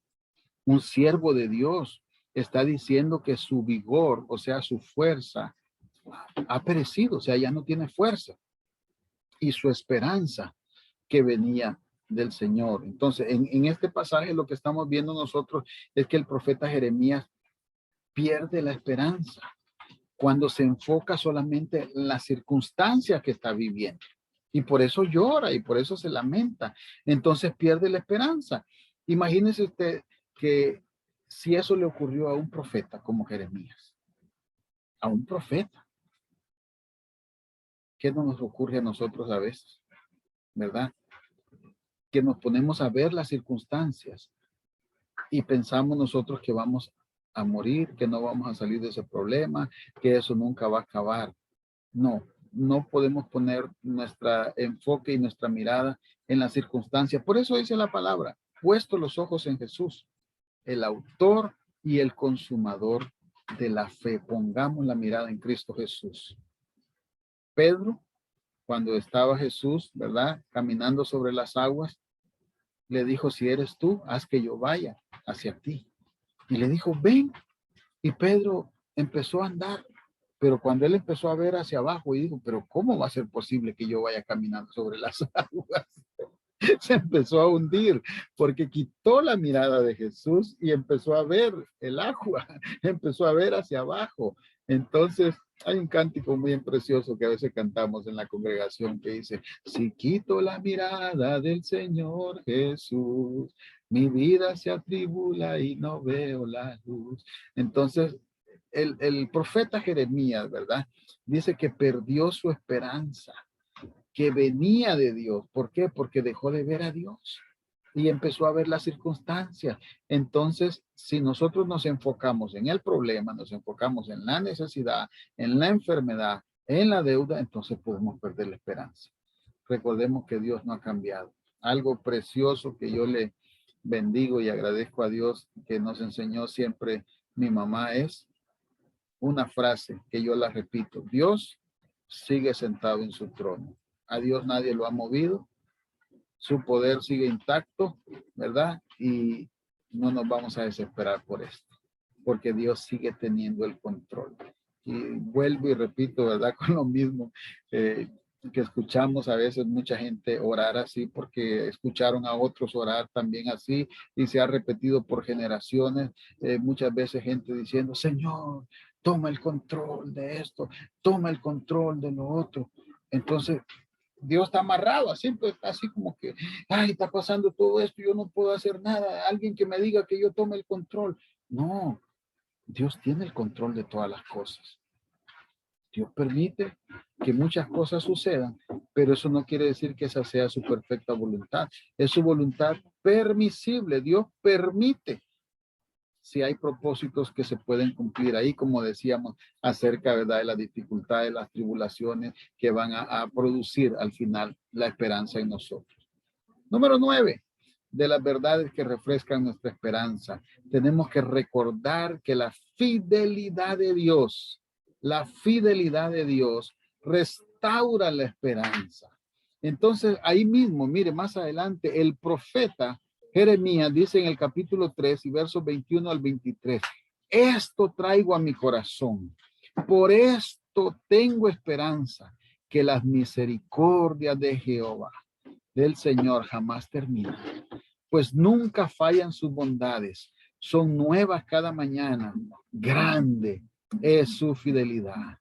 un siervo de Dios, está diciendo que su vigor, o sea, su fuerza, ha perecido, o sea, ya no tiene fuerza. Y su esperanza que venía del Señor. Entonces, en este pasaje lo que estamos viendo nosotros es que el profeta Jeremías pierde la esperanza cuando se enfoca solamente en las circunstancias que está viviendo. Y por eso llora y por eso se lamenta. Entonces pierde la esperanza. Imagínese usted que si eso le ocurrió a un profeta como Jeremías, a un profeta, ¿qué no nos ocurre a nosotros a veces? ¿Verdad? Que nos ponemos a ver las circunstancias y pensamos nosotros que vamos a morir, que no vamos a salir de ese problema, que eso nunca va a acabar. No, no podemos poner nuestro enfoque y nuestra mirada en las circunstancias. Por eso dice la palabra, puesto los ojos en Jesús, el autor y el consumador de la fe. Pongamos la mirada en Cristo Jesús. Pedro, cuando estaba Jesús, ¿verdad? Caminando sobre las aguas, le dijo, si eres tú, haz que yo vaya hacia ti. Y le dijo, ven. Y Pedro empezó a andar. Pero cuando él empezó a ver hacia abajo y dijo, pero ¿cómo va a ser posible que yo vaya caminando sobre las aguas? Se empezó a hundir porque quitó la mirada de Jesús y empezó a ver el agua, empezó a ver hacia abajo. Entonces, hay un cántico muy precioso que a veces cantamos en la congregación que dice, si quito la mirada del Señor Jesús, mi vida se atribula y no veo la luz. Entonces, el profeta Jeremías, ¿verdad? Dice que perdió su esperanza que venía de Dios. ¿Por qué? Porque dejó de ver a Dios y empezó a ver las circunstancias. Entonces, si nosotros nos enfocamos en el problema, nos enfocamos en la necesidad, en la enfermedad, en la deuda, entonces podemos perder la esperanza. Recordemos que Dios no ha cambiado. Algo precioso que yo le bendigo y agradezco a Dios que nos enseñó siempre mi mamá es una frase que yo la repito: Dios sigue sentado en su trono. A Dios nadie lo ha movido. Su poder sigue intacto, ¿verdad? Y no nos vamos a desesperar por esto, porque Dios sigue teniendo el control. Y vuelvo y repito, ¿verdad? Con lo mismo que escuchamos a veces mucha gente orar así porque escucharon a otros orar también así y se ha repetido por generaciones. Muchas veces gente diciendo: Señor, toma el control de esto, toma el control de lo otro. Entonces, Dios está amarrado, así, pues, así como que, ay, está pasando todo esto, yo no puedo hacer nada. Alguien que me diga que yo tome el control. No, Dios tiene el control de todas las cosas. Dios permite que muchas cosas sucedan, pero eso no quiere decir que esa sea su perfecta voluntad. Es su voluntad permisible. Dios permite si hay propósitos que se pueden cumplir ahí, como decíamos, acerca, ¿verdad?, de las dificultades, las tribulaciones que van a producir al final la esperanza en nosotros. Número 9, de las verdades que refrescan nuestra esperanza. Tenemos que recordar que la fidelidad de Dios restaura la esperanza. Entonces, ahí mismo, mire, más adelante, el profeta Jeremías dice en el capítulo 3 y versos 21 al 23, esto traigo a mi corazón, por esto tengo esperanza, que las misericordias de Jehová, del Señor, jamás terminan, pues nunca fallan sus bondades, son nuevas cada mañana, grande es su fidelidad.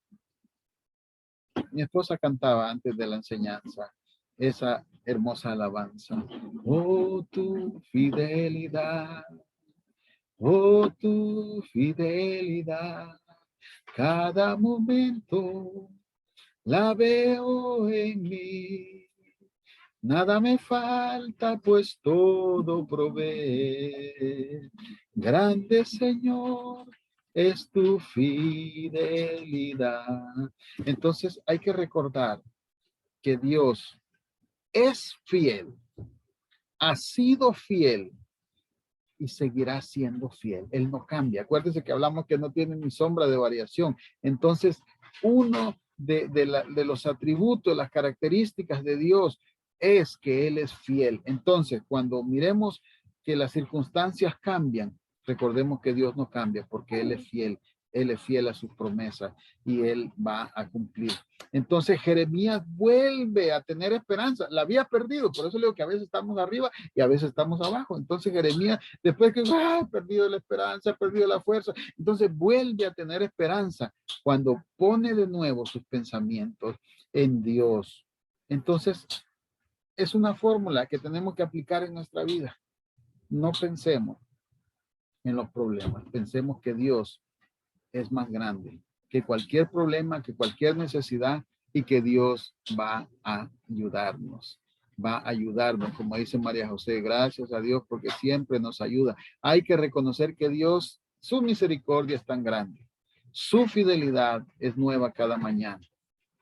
Mi esposa cantaba antes de la enseñanza esa hermosa alabanza. Oh, tu fidelidad, cada momento la veo en mí. Nada me falta, pues todo provee. Grande Señor es tu fidelidad. Entonces hay que recordar que Dios es fiel, ha sido fiel y seguirá siendo fiel. Él no cambia. Acuérdense que hablamos que no tiene ni sombra de variación. Entonces, uno de los atributos, las características de Dios es que Él es fiel. Entonces, cuando miremos que las circunstancias cambian, recordemos que Dios no cambia porque Él es fiel. Él es fiel a sus promesas y Él va a cumplir. Entonces Jeremías vuelve a tener esperanza. La había perdido, por eso le digo que a veces estamos arriba y a veces estamos abajo. Entonces Jeremías, después que ha perdido la esperanza, ha perdido la fuerza, entonces vuelve a tener esperanza cuando pone de nuevo sus pensamientos en Dios. Entonces es una fórmula que tenemos que aplicar en nuestra vida. No pensemos en los problemas, pensemos que Dios es más grande que cualquier problema, que cualquier necesidad, y que Dios va a ayudarnos, como dice María José, gracias a Dios porque siempre nos ayuda. Hay que reconocer que Dios, su misericordia es tan grande, su fidelidad es nueva cada mañana.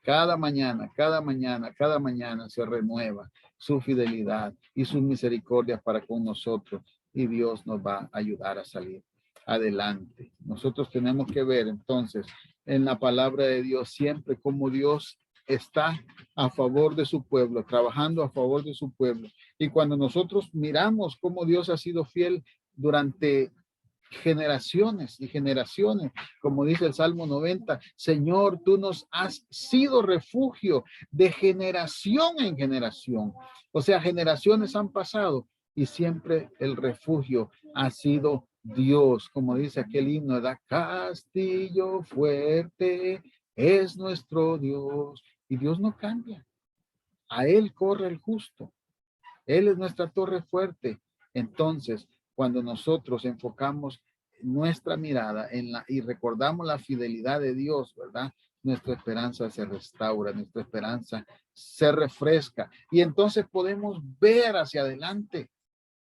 Cada mañana, cada mañana, cada mañana se renueva su fidelidad y sus misericordias para con nosotros, y Dios nos va a ayudar a salir adelante. Nosotros tenemos que ver entonces en la palabra de Dios siempre cómo Dios está a favor de su pueblo, trabajando a favor de su pueblo. Y cuando nosotros miramos cómo Dios ha sido fiel durante generaciones y generaciones, como dice el Salmo 90, Señor, tú nos has sido refugio de generación en generación. O sea, generaciones han pasado y siempre el refugio ha sido Dios, como dice aquel himno, da castillo fuerte es nuestro Dios, y Dios no cambia. A él corre el justo. Él es nuestra torre fuerte. Entonces, cuando nosotros enfocamos nuestra mirada y recordamos la fidelidad de Dios, ¿verdad? Nuestra esperanza se restaura, nuestra esperanza se refresca, y entonces podemos ver hacia adelante,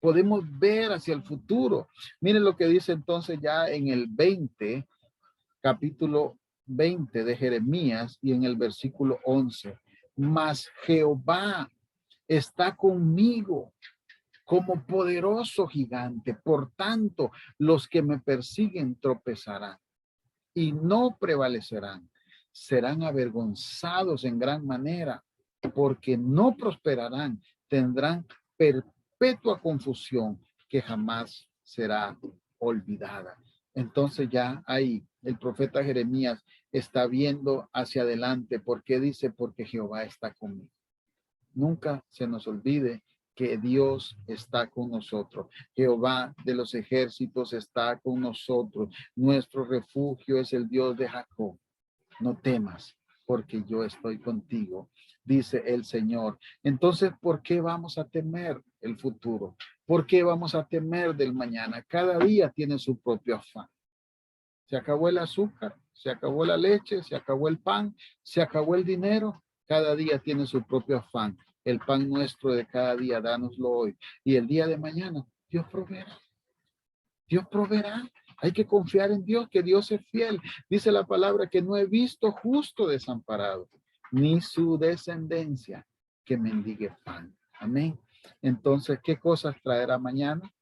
podemos ver hacia el futuro. Miren lo que dice entonces ya en el 20, capítulo 20 de Jeremías, y en el versículo 11, mas Jehová está conmigo como poderoso gigante, por tanto, los que me persiguen tropezarán. y no prevalecerán. Serán avergonzados en gran manera, porque no prosperarán. Tendrán perpetua confusión que jamás será olvidada. Entonces ya ahí el profeta Jeremías está viendo hacia adelante. ¿Por qué dice? Porque Jehová está conmigo. Nunca se nos olvide que Dios está con nosotros. Jehová de los ejércitos está con nosotros. Nuestro refugio es el Dios de Jacob. No temas, porque yo estoy contigo, dice el Señor. Entonces, ¿por qué vamos a temer el futuro? ¿Por qué vamos a temer del mañana? Cada día tiene su propio afán. Se acabó el azúcar, se acabó la leche, se acabó el pan, se acabó el dinero. Cada día tiene su propio afán. El pan nuestro de cada día, dánoslo hoy. Y el día de mañana, Dios proveerá. Dios proveerá. Hay que confiar en Dios, que Dios es fiel. Dice la palabra que no he visto justo desamparado, ni su descendencia que mendigue pan. Amén. Entonces, ¿qué cosas traerá mañana?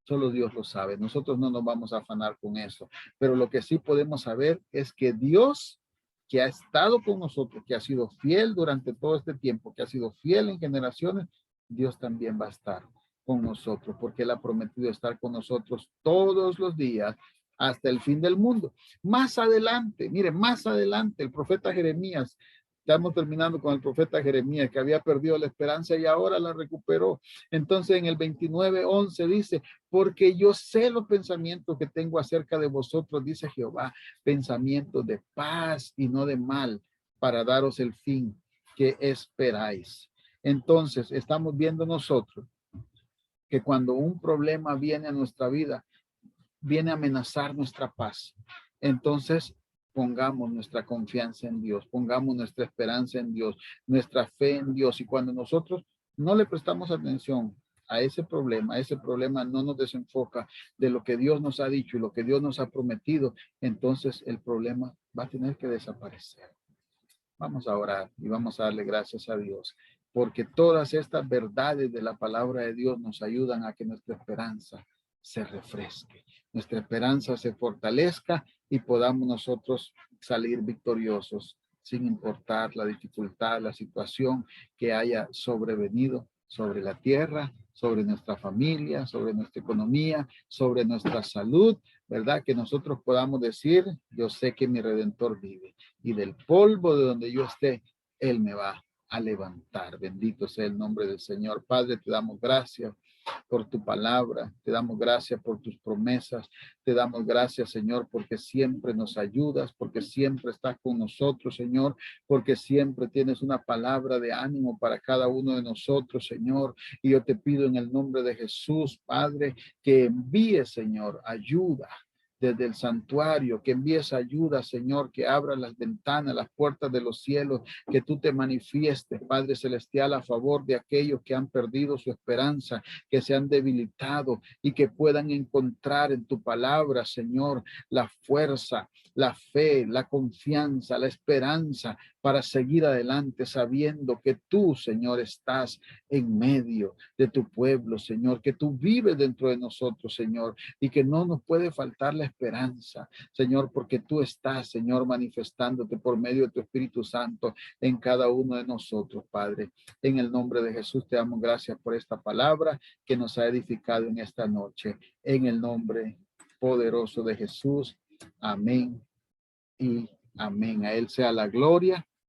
Solo Dios lo sabe. Nosotros no nos vamos a afanar con eso. Pero lo que sí podemos saber es que Dios, que ha estado con nosotros, que ha sido fiel durante todo este tiempo, que ha sido fiel en generaciones, Dios también va a estar con nosotros, porque Él ha prometido estar con nosotros todos los días hasta el fin del mundo. Más adelante, mire, más adelante, el profeta Jeremías, estamos terminando con el profeta Jeremías, que había perdido la esperanza y ahora la recuperó. Entonces en el 29:11 dice, porque yo sé los pensamientos que tengo acerca de vosotros, dice Jehová, pensamientos de paz y no de mal, para daros el fin que esperáis. Entonces estamos viendo nosotros que cuando un problema viene a nuestra vida, viene a amenazar nuestra paz. Entonces, pongamos nuestra confianza en Dios, pongamos nuestra esperanza en Dios, nuestra fe en Dios. Y cuando nosotros no le prestamos atención a ese problema no nos desenfoca de lo que Dios nos ha dicho y lo que Dios nos ha prometido, entonces el problema va a tener que desaparecer. Vamos a orar y vamos a darle gracias a Dios, porque todas estas verdades de la palabra de Dios nos ayudan a que nuestra esperanza se refresque, nuestra esperanza se fortalezca y podamos nosotros salir victoriosos sin importar la dificultad, la situación que haya sobrevenido sobre la tierra, sobre nuestra familia, sobre nuestra economía, sobre nuestra salud, ¿verdad? Que nosotros podamos decir, yo sé que mi Redentor vive y del polvo de donde yo esté, Él me va a levantar. Bendito sea el nombre del Señor. Padre, te damos gracias por tu palabra, te damos gracias por tus promesas, te damos gracias, Señor, porque siempre nos ayudas, porque siempre estás con nosotros, Señor, porque siempre tienes una palabra de ánimo para cada uno de nosotros, Señor. Y yo te pido en el nombre de Jesús, Padre, que envíes, Señor, ayuda desde el santuario, que envíes ayuda, Señor, que abra las ventanas, las puertas de los cielos, que tú te manifiestes, Padre Celestial, a favor de aquellos que han perdido su esperanza, que se han debilitado y que puedan encontrar en tu palabra, Señor, la fuerza, la fe, la confianza, la esperanza para seguir adelante, sabiendo que tú, Señor, estás en medio de tu pueblo, Señor, que tú vives dentro de nosotros, Señor, y que no nos puede faltar la esperanza, Señor, porque tú estás, Señor, manifestándote por medio de tu Espíritu Santo en cada uno de nosotros, Padre. En el nombre de Jesús te damos gracias por esta palabra que nos ha edificado en esta noche. En el nombre poderoso de Jesús. Amén y amén. A Él sea la gloria